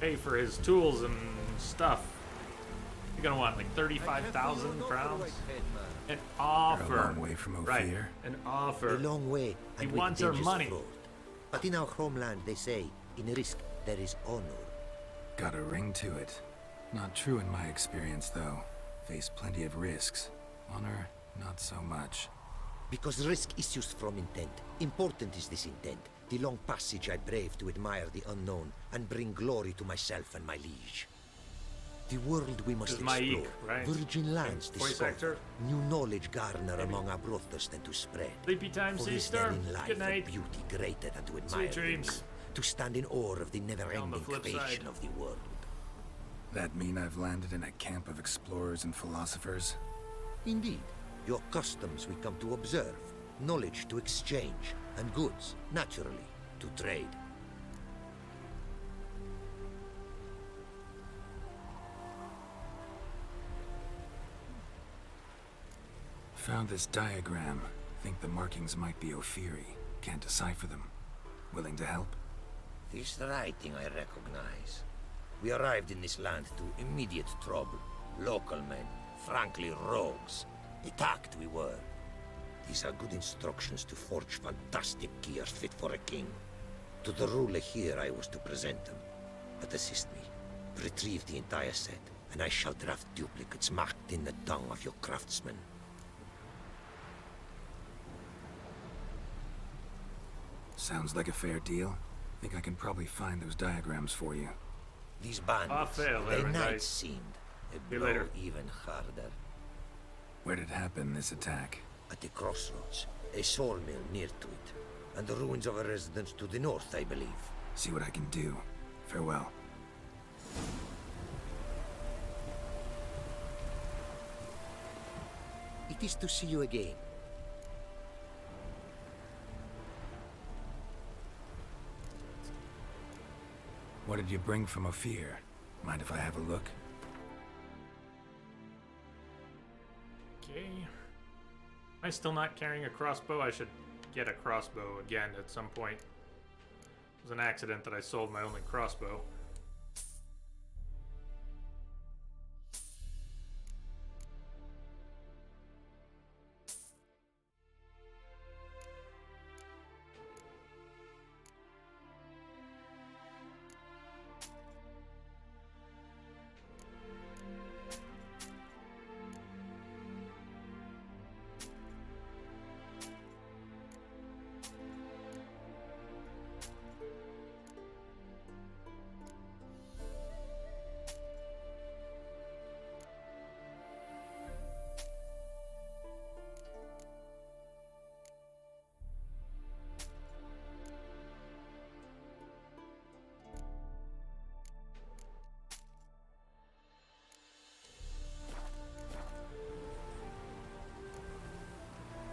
A: pay for his tools and stuff, you're gonna want like 35,000 crowns. An offer.
F: You're a long way from Ophir.
A: Right, an offer.
G: A long way.
A: He
G: And with
A: wants our
G: dangerous
A: money.
G: road. But in our homeland, they say, in risk there is honor.
F: Got a ring to it. Not true in my experience, though. Face plenty of risks. Honor, not so much.
G: Because risk issues from intent. Important is this intent. The long passage I brave to admire the unknown and bring glory to myself and my liege. The world we must
A: This is Maik,
G: explore.
A: right?
G: Virgin lands
A: Voice
G: discover.
A: actor?
G: New knowledge garner among our brothers than to spread.
A: Sleepy time,
G: For
A: sea
G: is
A: star.
G: there in life
A: Good night.
G: a beauty greater than to admire
A: Sweet
G: the
A: dreams.
G: good, to stand in awe of the never-ending
A: flip
G: creation
A: side.
G: of the world.
F: That mean I've landed in a camp of explorers and philosophers?
G: Indeed, your customs we come to observe, knowledge to exchange, and goods, naturally, to trade.
F: Found this diagram. Think the markings might be Ophiri. Can't decipher them. Willing to help?
G: This writing I recognize. We arrived in this land to immediate trouble. Local men, frankly rogues. Attacked we were. These are good instructions to forge fantastic gear fit for a king. To the ruler here I was to present them. But assist me. Retrieve the entire set, and I shall draft duplicates marked in the tongue of your craftsmen.
F: Sounds like a fair deal. Think I can probably find those diagrams for you.
G: These bandits,
A: fail,
G: their
A: Aaron
G: nights
A: Dice.
G: seemed a
A: you
G: blow
A: later.
G: even harder.
F: Where did it happen, this attack?
G: At the crossroads, a sawmill near to it, and the ruins of a residence to the north, I believe.
F: See what I can do. Farewell.
G: It is to see you again.
F: What did you bring from Ophir? Mind if I have a look?
A: Okay. Am I still not carrying a crossbow? I should get a crossbow again at some point. It was an accident that I sold my only crossbow.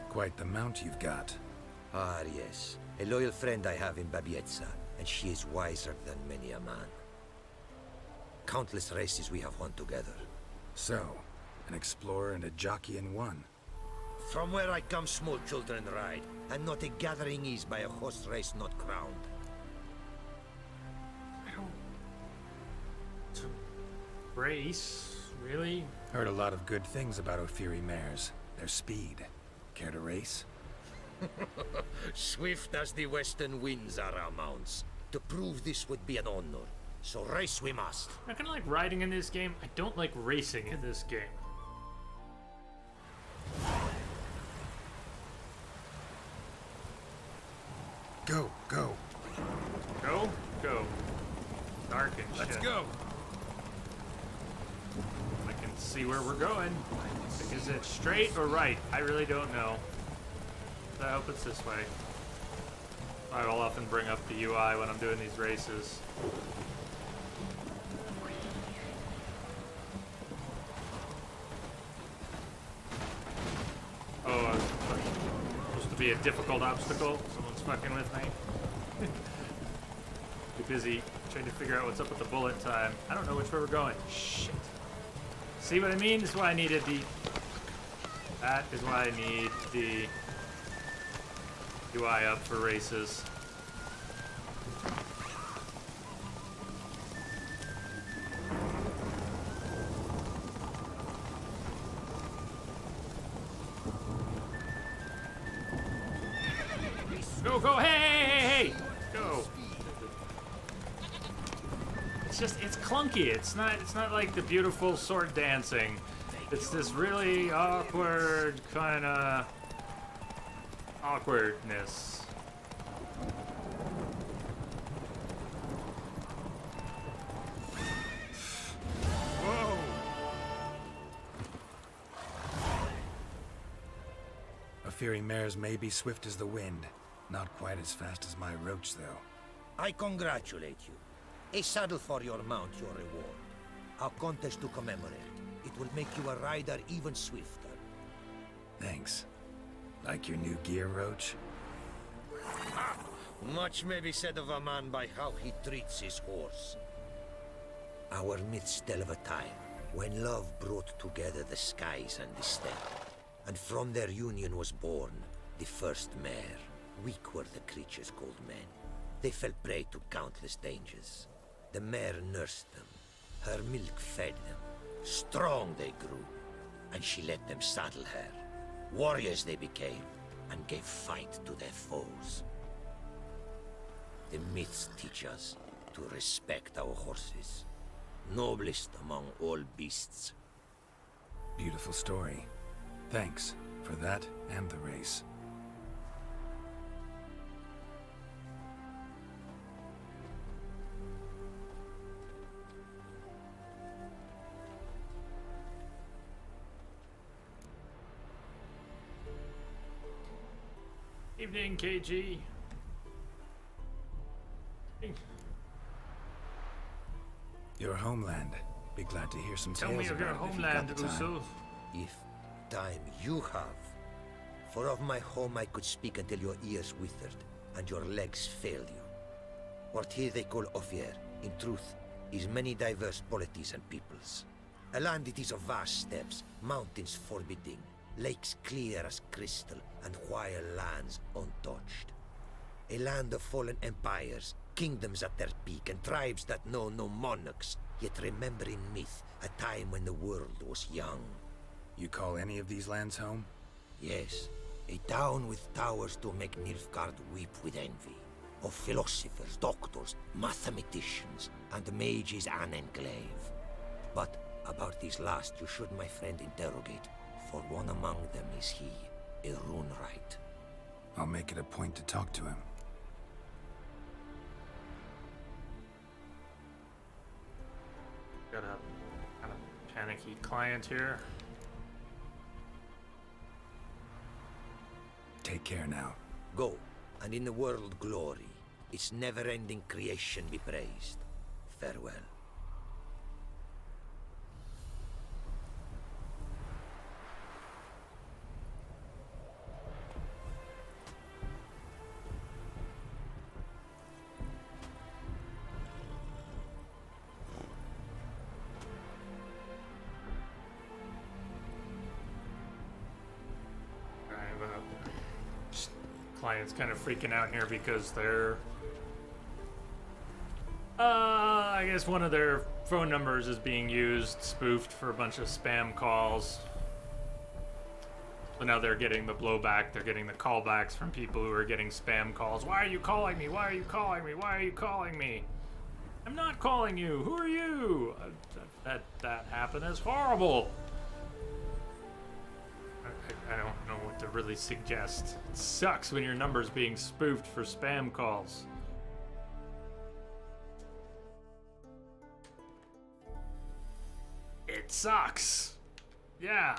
F: Quite the mount you've got.
G: Ah, yes. A loyal friend I have in Babietza, and she is wiser than many a man. Countless races we have won together.
F: So, an explorer and a jockey in one.
G: From where I come, small children ride, and not a gathering is by a horse race not crowned.
A: I don't... To race? Really?
F: Heard a lot of good things about Ophiri mares. Their speed. Care to race?
G: Swift as the western winds are our mounts. To prove this would be an honor. So race we must.
A: I kind of like riding in this game. I don't like racing in this game.
F: Go, go.
A: Go? Go. Dark and shit.
F: Let's go.
A: I can see where we're going. Is it straight or right? I really don't know. I hope it's this way. I will often bring up the UI when I'm doing these races. Oh, it's supposed to be a difficult obstacle. Someone's fucking with me. Too busy trying to figure out what's up with the bullet time. I don't know which way we're going. Shit. See what I mean? This is why I needed the... That is why I need the UI up for races. Go, go, hey, hey, hey, hey! Go. It's clunky. It's not like the beautiful sword dancing. It's this really awkward kind of awkwardness. Whoa!
F: Ophiri mares may be swift as the wind. Not quite as fast as my roach, though.
G: I congratulate you. A saddle for your mount, your reward. A contest to commemorate. It will make you a rider even swifter.
F: Thanks. Like your new gear, Roach?
G: Much may be said of a man by how he treats his horse. Our myths tell of a time when love brought together the skies and the steppe, and from their union was born the first mare. Weak were the creatures called men. They fell prey to countless dangers. The mare nursed them. Her milk fed them. Strong they grew, and she let them saddle her. Warriors they became, and gave fight to their foes. The myths teach us to respect our horses, noblest among all beasts.
F: Beautiful story. Thanks for that and the race.
A: Evening, KG.
F: Your homeland. Be glad to hear some
A: Tell
F: tales
A: me of your
F: about it if you got
A: homeland,
F: the time.
A: Uso.
G: If time you have. For of my home I could speak until your ears withered, and your legs fail you. What here they call Ophir, in truth, is many diverse polities and peoples. A land it is of vast steppes, mountains forbidding, lakes clear as crystal, and wild lands untouched. A land of fallen empires, kingdoms at their peak, and tribes that know no monarchs, yet remember in myth a time when the world was young.
F: You call any of these lands home?
G: Yes, a town with towers to make Nilfgaard weep with envy. Of philosophers, doctors, mathematicians, and mages an enclave. But about these last you should, my friend, interrogate, for one among them is he, a Runewright.
F: I'll make it a point to talk to him.
A: Got a kind of panicky client here.
F: Take care now.
G: Go, and in the world glory, its never-ending creation be praised. Farewell.
A: client's kind of freaking out here because they're... I guess one of their phone numbers is being used, spoofed for a bunch of spam calls. So now they're getting the blowback, they're getting the callbacks from people who are getting spam calls. Why are you calling me? Why are you calling me? Why are you calling me? I'm not calling you. Who are you? I've had that happen. It's horrible. I don't know what to really suggest. It sucks when your number's being spoofed for spam calls. It sucks. Yeah.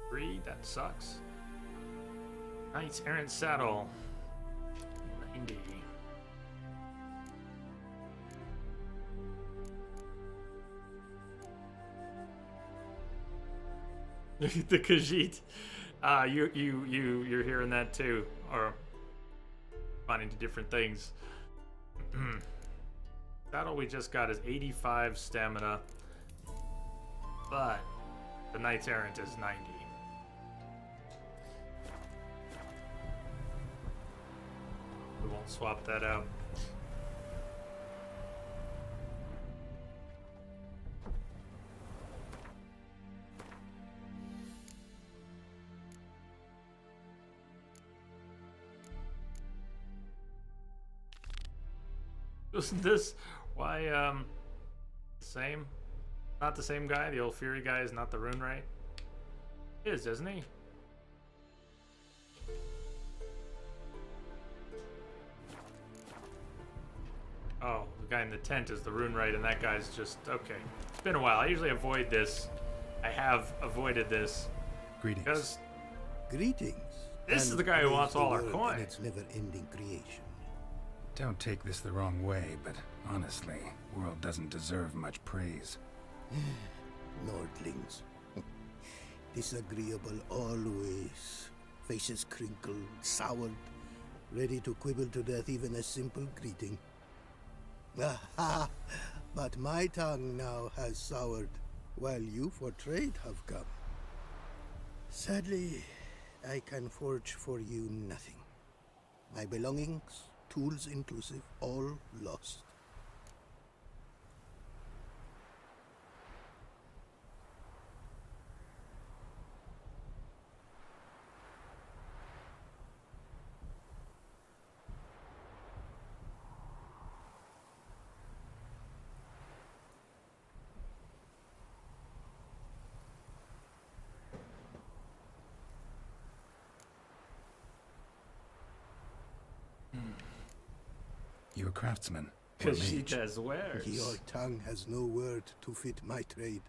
A: Agree, that sucks. Knights Errant Saddle. 90. The Khajiit. You're hearing that too, or responding to different things. Saddle we just got is 85 stamina, but the Knights Errant is 90. We won't swap that out. Wasn't this why same? Not the same guy? The old Fury guy is not the rune right? He is, isn't he? Oh, the guy in the tent is the rune right, and that guy's just okay. It's been a while. I usually avoid this. I have avoided this.
F: Greetings.
A: Because
H: Greetings.
A: this is the guy who wants all our coins.
H: Its never-ending creation.
F: Don't take this the wrong way, but honestly, world doesn't deserve much praise.
H: Nordlings. Disagreeable always. Faces crinkled, soured, ready to quibble to death even a simple greeting. Aha! But my tongue now has soured, while you for trade have come. Sadly, I can forge for you nothing. My belongings, tools inclusive, all lost.
F: You a craftsman? Or
A: Because she
F: mage?
A: does words.
H: Your tongue has no word to fit my trade.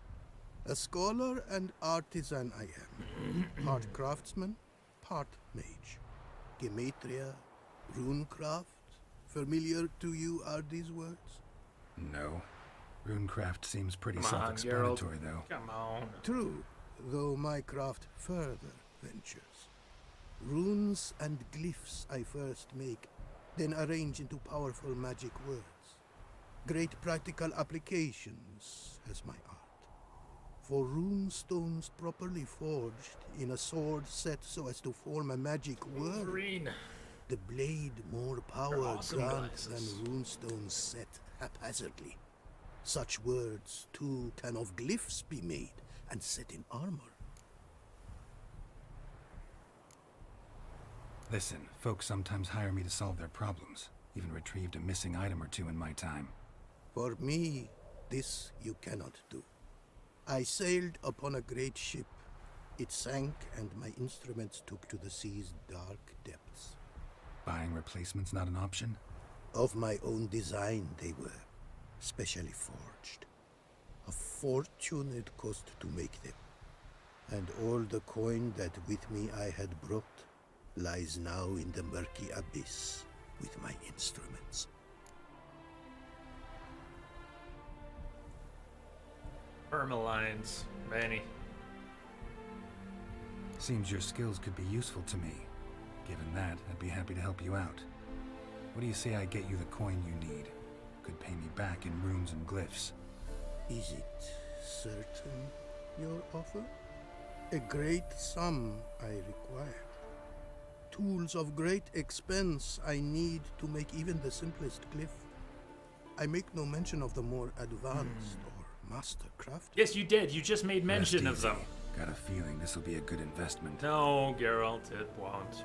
H: A scholar and artisan I am. Part craftsman, part mage. Gematria, runecraft. Familiar to you are these words?
F: No. Runecraft seems pretty
A: Come on,
F: self-explanatory, though.
A: Come on.
H: True, though my craft further ventures. Runes and glyphs I first make, then arrange into powerful magic words. Great practical applications as my art. For rune stones properly forged in a sword set so as to form a magic word,
A: Wolverine.
H: the blade more power
A: awesome
H: grants
A: glasses.
H: than rune stones set haphazardly. Such words, too, can of glyphs be made and set in armor.
F: Listen, folks sometimes hire me to solve their problems. Even retrieved a missing item or two in my time.
H: For me, this you cannot do. I sailed upon a great ship. It sank, and my instruments took to the sea's dark depths.
F: Buying replacements not an option?
H: Of my own design they were, specially forged. A fortune it cost to make them. And all the coin that with me I had brought lies now in the murky abyss with my instruments.
A: Permalines. Manny.
F: Seems your skills could be useful to me. Given that, I'd be happy to help you out. What do you say I get you the coin you need? Could pay me back in runes and glyphs.
H: Is it certain, your offer? A great sum I require. tools of great expense I need to make even the simplest glyph. I make no mention of the more advanced or master craft.
A: Yes, you did. You just made mention of
F: Rest
A: them.
F: easy. Got a feeling this will be a good investment.
A: No, Geralt, it won't.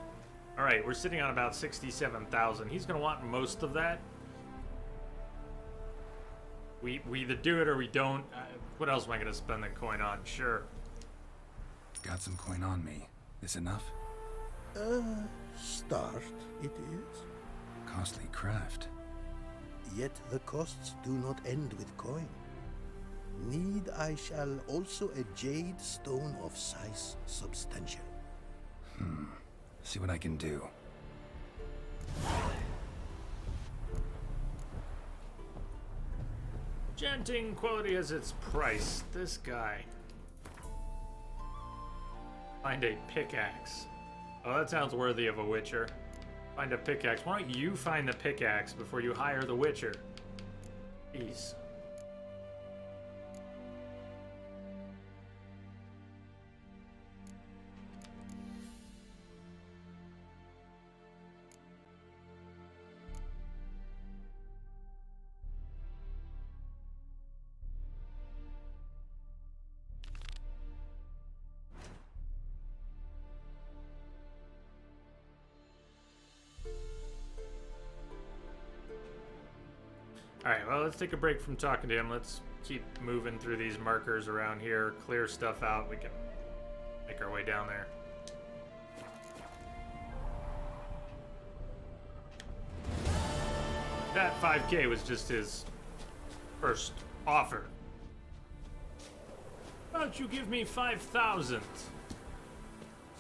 A: Alright, we're sitting on about 67,000. He's gonna want most of that. We either do it or we don't. What else am I gonna spend the coin on? Sure.
F: Got some coin on me. This enough?
H: Start it is.
F: Costly craft.
H: Yet the costs do not end with coin. Need I shall also a jade stone of size substantial.
F: See what I can do.
A: Enchanting quality has its price. This guy. Find a pickaxe. Oh, that sounds worthy of a witcher. Find a pickaxe. Why don't you find the pickaxe before you hire the witcher? Jeez. Alright, well, let's take a break from talking to him. Let's keep moving through these markers around here, clear stuff out. We can make our way down there. That 5K was just his first offer. How about you give me 5,000?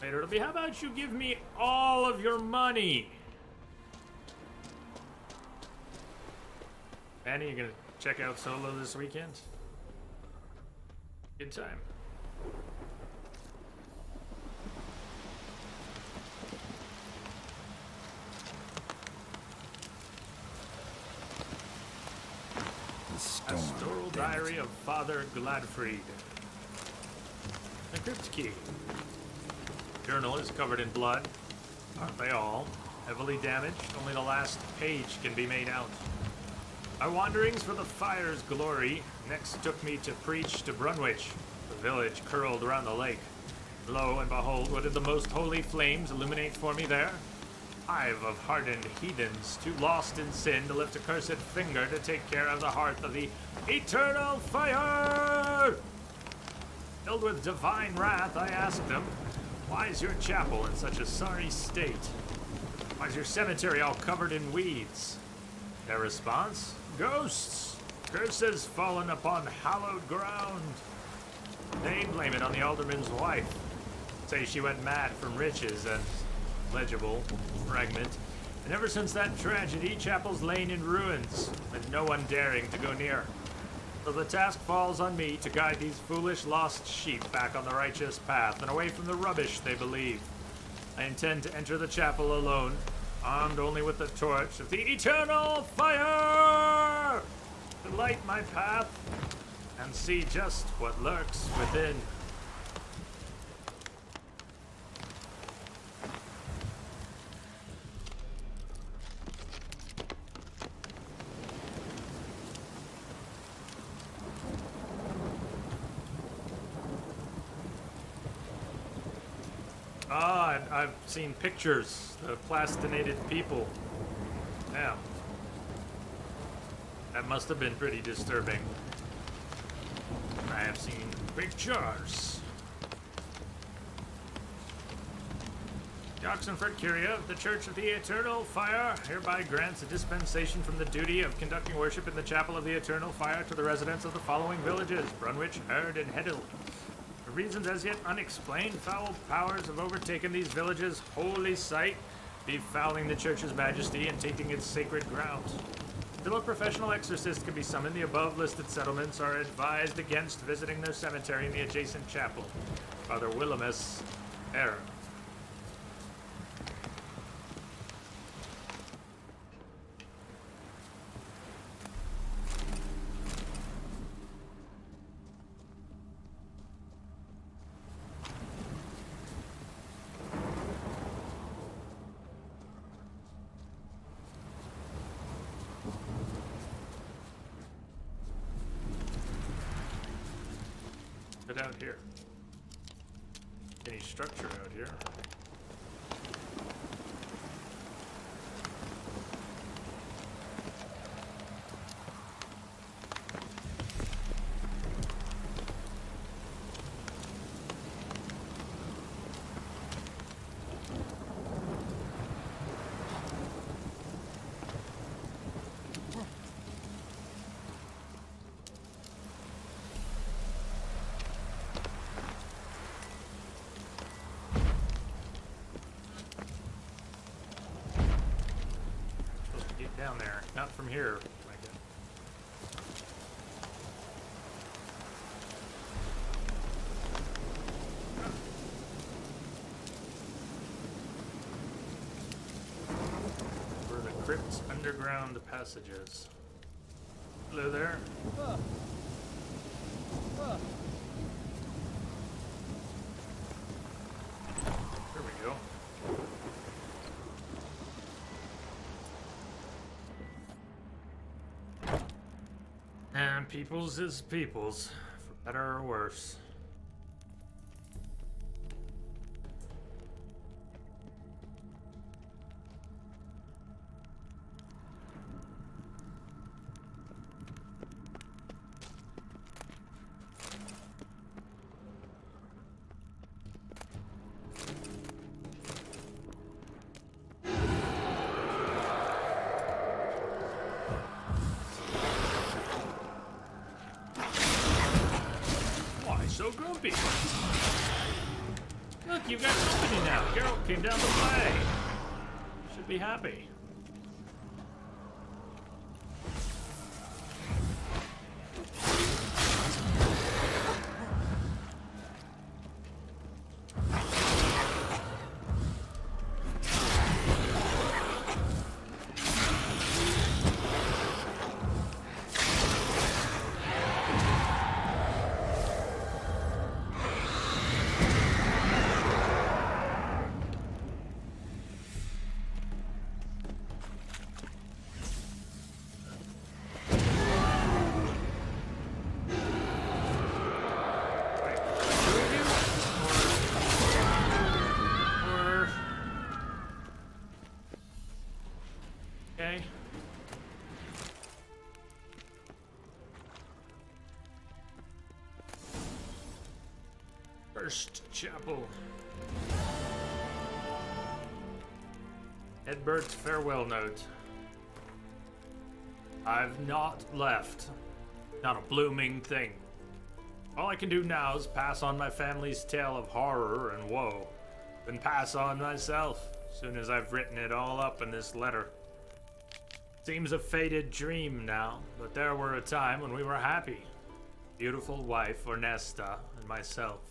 A: Later it'll be, how about you give me all of your money? Annie, you gonna check out Solo this weekend? Good time.
F: The storm.
A: Pastoral
F: damn it.
A: Diary of Father Gladfried. The crypt key. Journal is covered in blood. Aren't they all? Heavily damaged. Only the last page can be made out. My wanderings for the fire's glory next took me to preach to Brunwich, the village curled around the lake. Lo and behold, what did the most holy flames illuminate for me there? Hive of hardened heathens, too lost in sin to lift a cursed finger to take care of the hearth of the eternal fire! Filled with divine wrath, I asked them, why is your chapel in such a sorry state? Why is your cemetery all covered in weeds? Their response? Ghosts! Curses fallen upon hallowed ground. They blame it on the alderman's wife. Say she went mad from riches and legible fragment. And ever since that tragedy, chapel's lain in ruins, with no one daring to go near. So the task falls on me to guide these foolish lost sheep back on the righteous path and away from the rubbish they believe. I intend to enter the chapel alone, armed only with the torch of the eternal fire, to light my path and see just what lurks within. I've seen pictures of plastinated people. Damn. That must have been pretty disturbing. I have seen pictures. The Oxenford Curia of the Church of the Eternal Fire hereby grants a dispensation from the duty of conducting worship in the Chapel of the Eternal Fire to the residents of the following villages: Brunwich, Herd, and Heddle. For reasons as yet unexplained, foul powers have overtaken these villages' holy site, befouling the church's majesty and tainting its sacred grounds. Until a professional exorcist can be summoned, the above-listed settlements are advised against visiting their cemetery in the adjacent chapel. Father Willimus R. it out here? Any structure out here? Down there, not from here. Where the crypt's underground passages. Hello there. There we go. And people's is people's, for better or worse. So grumpy. Look, you've got company now. Geralt came down to play. Should be happy. Okay. First chapel. Edbert's farewell note. I've not left. Not a blooming thing. All I can do now is pass on my family's tale of horror and woe, then pass on myself, soon as I've written it all up in this letter. Seems a faded dream now, but there were a time when we were happy. Beautiful wife, Ornesta, and myself.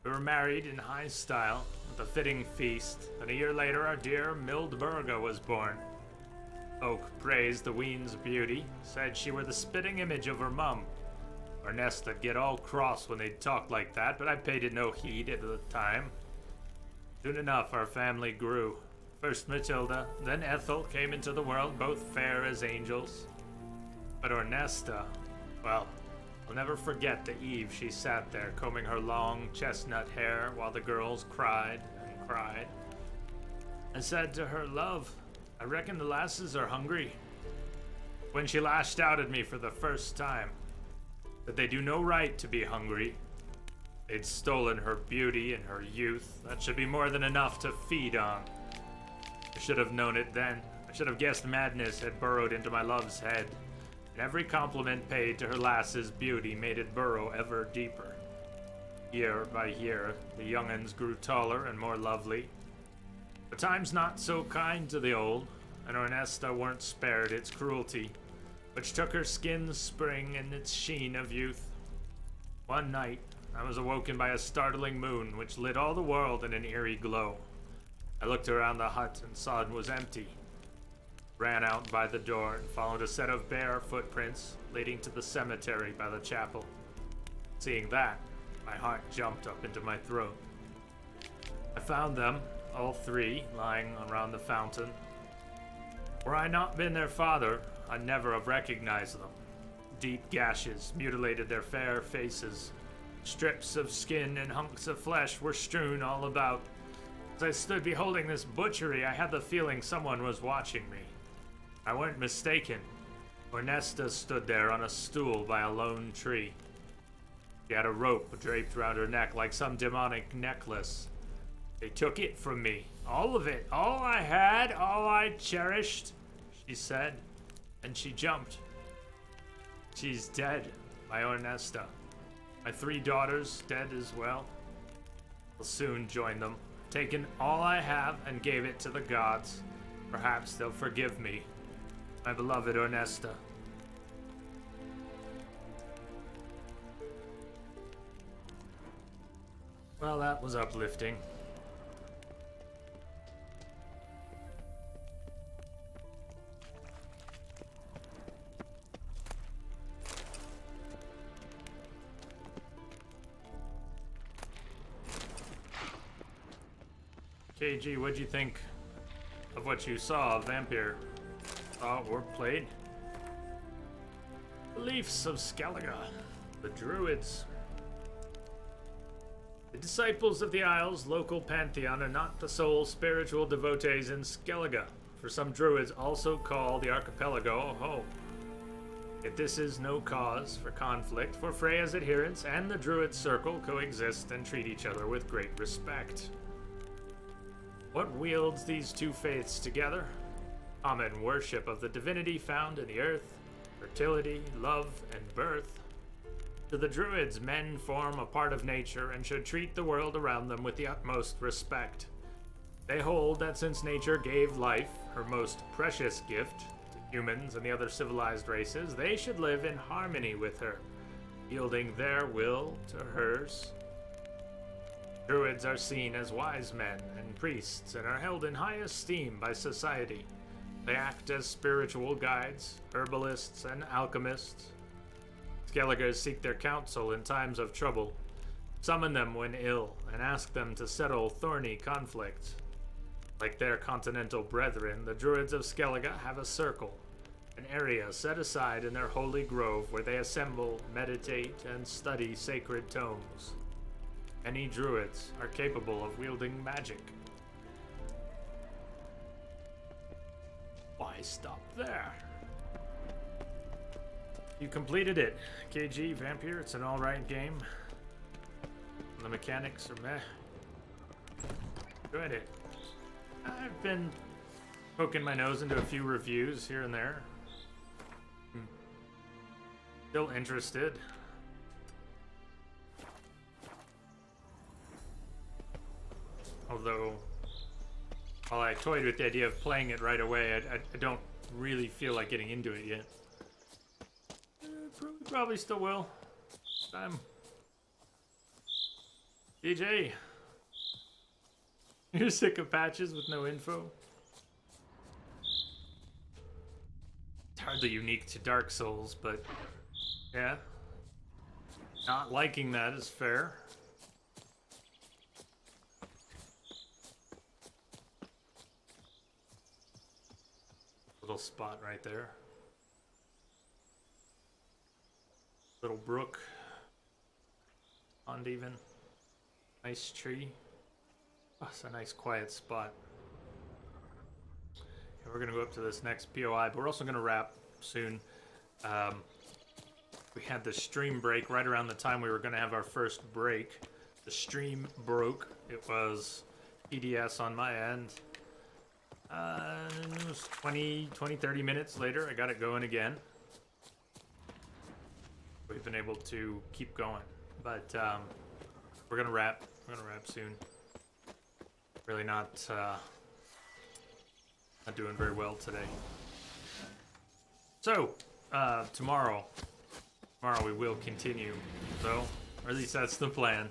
A: We were married in high style, with a fitting feast, and a year later our dear Mildburga was born. Oak praised the wean's beauty, said she were the spitting image of her mum. Ornesta'd get all cross when they'd talk like that, but I paid it no heed at the time. Soon enough our family grew. First Matilda, then Ethel came into the world, both fair as angels. But Ornesta, well, I'll never forget the eve she sat there combing her long chestnut hair while the girls cried and cried. I said to her, "Love, I reckon the lasses are hungry." When she lashed out at me for the first time, that they do no right to be hungry. They'd stolen her beauty and her youth. That should be more than enough to feed on. I should have known it then. I should have guessed madness had burrowed into my love's head, and every compliment paid to her lass's beauty made it burrow ever deeper. Year by year, the young'uns grew taller and more lovely. But time's not so kind to the old, and Ornesta weren't spared its cruelty, which took her skin's spring and its sheen of youth. One night, I was awoken by a startling moon which lit all the world in an eerie glow. I looked around the hut and saw it was empty. Ran out by the door and followed a set of bare footprints leading to the cemetery by the chapel. Seeing that, my heart jumped up into my throat. I found them, all three, lying around the fountain. Were I not been their father, I'd never have recognized them. Deep gashes mutilated their fair faces. Strips of skin and hunks of flesh were strewn all about. As I stood beholding this butchery, I had the feeling someone was watching me. I weren't mistaken. Ornesta stood there on a stool by a lone tree. She had a rope draped around her neck like some demonic necklace. They took it from me. All of it. All I had. All I cherished. She said. And she jumped. She's dead. My Ornesta. My 3 daughters dead as well. I'll soon join them. Taken all I have and gave it to the gods. Perhaps they'll forgive me. My beloved Ornesta. Well, that was uplifting. KG, what'd you think of what you saw, Vampire? Saw or played? Beliefs of Skellige. The Druids. The disciples of the Isles' local pantheon are not the sole spiritual devotees in Skellige, for some Druids also call the archipelago a home. Yet this is no cause for conflict, for Freya's adherents and the Druid circle coexist and treat each other with great respect. What wields these two faiths together? Common worship of the divinity found in the earth, fertility, love, and birth. To the Druids, men form a part of nature and should treat the world around them with the utmost respect. They hold that since nature gave life, her most precious gift, to humans and the other civilized races, they should live in harmony with her, yielding their will to hers. Druids are seen as wise men and priests and are held in high esteem by society. They act as spiritual guides, herbalists, and alchemists. Skelligers seek their counsel in times of trouble, summon them when ill, and ask them to settle thorny conflicts. Like their continental brethren, the Druids of Skellige have a circle, an area set aside in their holy grove where they assemble, meditate, and study sacred tomes. Many Druids are capable of wielding magic. Why stop there? You completed it. KG, Vampire, it's an alright game. The mechanics are meh. Enjoyed it. I've been poking my nose into a few reviews here and there. Still interested. Although, while I toyed with the idea of playing it right away, I don't really feel like getting into it yet. Probably still will. Time. DJ. You're sick of patches with no info? It's hardly unique to Dark Souls, but yeah. Not liking that is fair. Little spot right there. Little brook. Pond even. Nice tree. Oh, it's a nice quiet spot. Okay, we're gonna go up to this next POI, but we're also gonna wrap soon. We had the stream break right around the time we were gonna have our first break. The stream broke. It was PDS on my end. It was 30 minutes later, I got it going again. We've been able to keep going, but we're gonna wrap. We're gonna wrap soon. Really not doing very well today. So tomorrow we will continue. So, or at least that's the plan.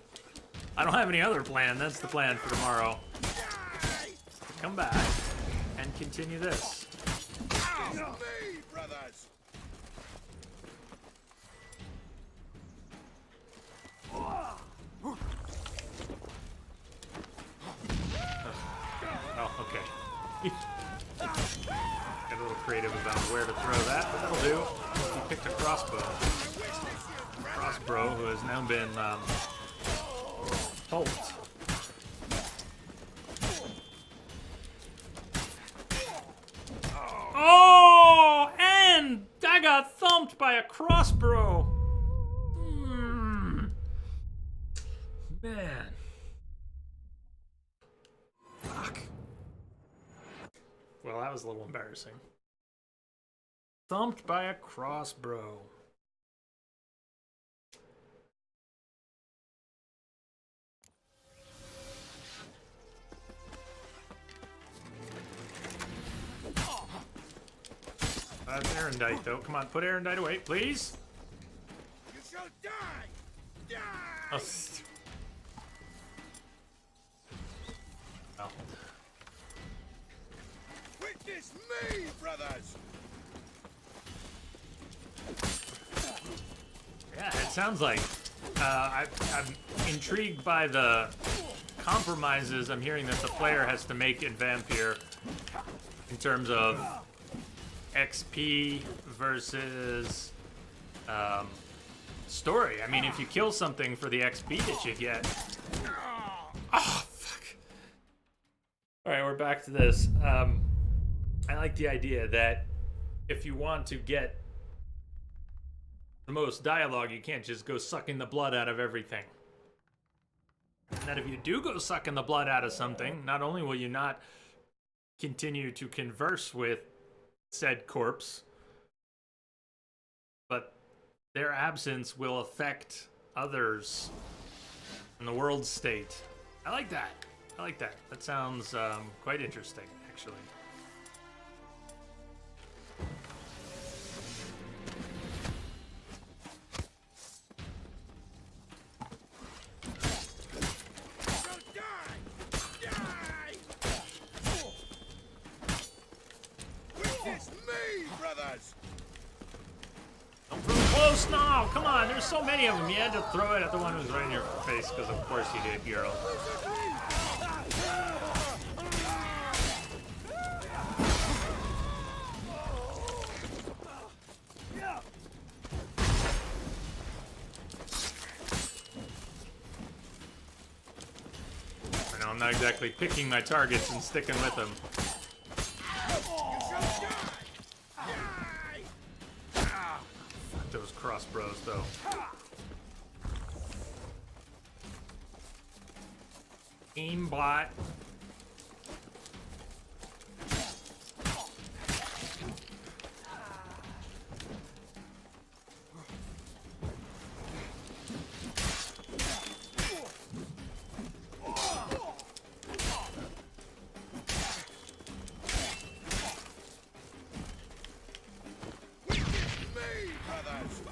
A: I don't have any other plan. That's the plan for tomorrow. Come back and continue this.
B: Me, brothers!
A: Oh, okay. Get a little creative about where to throw that, but that'll do. You picked a crossbow. crossbow who has now been pulped. Oh, and I got thumped by a crossbow. Man. Fuck. Well, that was a little embarrassing. Thumped by a crossbow. That's Erendite, though. Come on, put Erendite away, please.
B: You shall die! Die!
A: Oh. Well.
B: Witness me, brothers!
A: Yeah, it sounds like I'm intrigued by the compromises I'm hearing that the player has to make in Vampire in terms of XP versus story. I mean, if you kill something for the XP that you get. Oh, fuck. Alright, we're back to this. I like the idea that if you want to get the most dialogue, you can't just go sucking the blood out of everything. And that if you do go sucking the blood out of something, not only will you not continue to converse with said corpse, but their absence will affect others in the world state. I like that. I like that. That sounds quite interesting, actually. Don't move close now! Come on, there's so many of them. You had to throw it at the one who's right in your face, because of course you did, girl. I know, I'm not exactly picking my targets and sticking with them. Those crossbows, though. Aimbot.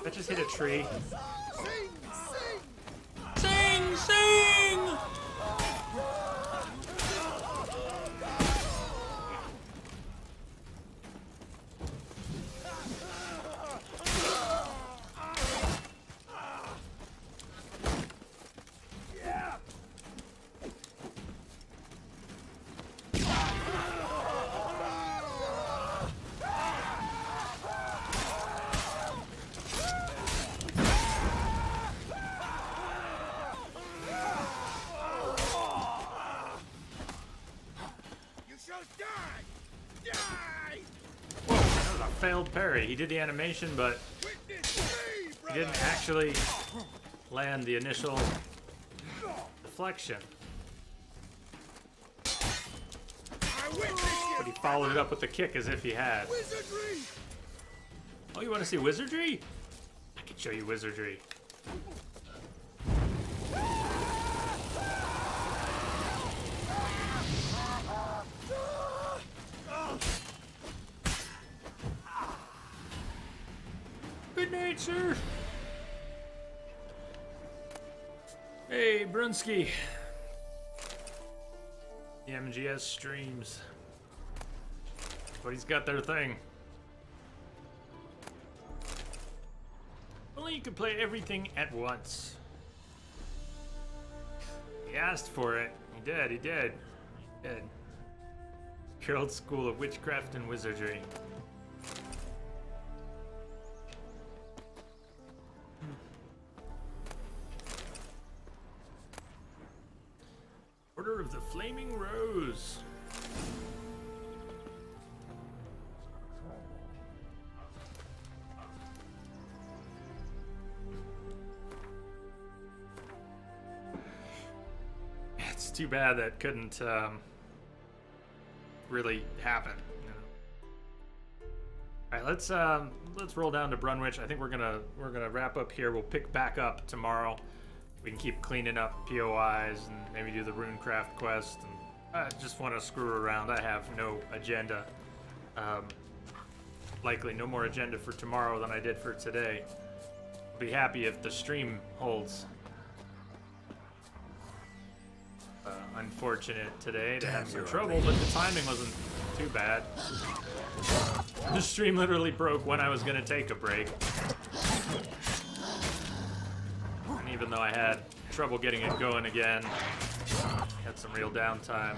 A: That just hit a tree. Sing, sing! Failed parry. He did the animation, but he didn't actually land the initial deflection. But he followed it up with the kick as if he had. Oh, you want to see wizardry? I can show you wizardry. Good night, sir. Hey, Brunsky. The MGS streams. But he's got their thing. Only you could play everything at once. He asked for it. He did, he did. He did. Gerald School of Witchcraft and Wizardry. goes. It's too bad that couldn't really happen. You know? All right, let's roll down to Brunwich. I think we're gonna wrap up here. We'll pick back up tomorrow. We can keep cleaning up POIs and maybe do the Runecraft quest. And I just want to screw around. I have no agenda. Likely no more agenda for tomorrow than I did for today. I'll be happy if the stream holds. Unfortunate today to have some trouble, but the timing wasn't too bad. The stream literally broke when I was going to take a break. And even though I had trouble getting it going again, had some real downtime.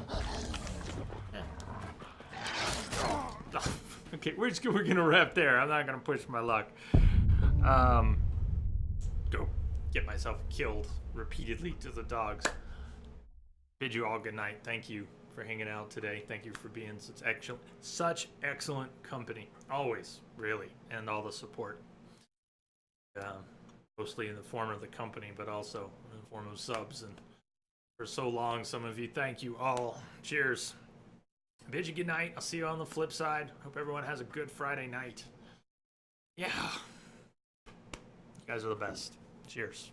A: Okay, we're going to wrap there. I'm not going to push my luck. Go get myself killed repeatedly to the dogs. Bid you all good night. Thank you for hanging out today. Thank you for being such excellent company. Always, really. And all the support. Mostly in the form of the company, but also in the form of subs. And for so long, some of you, thank you all. Cheers. Bid you good night. I'll see you on the flip side. Hope everyone has a good Friday night. Yeah. You guys are the best. Cheers.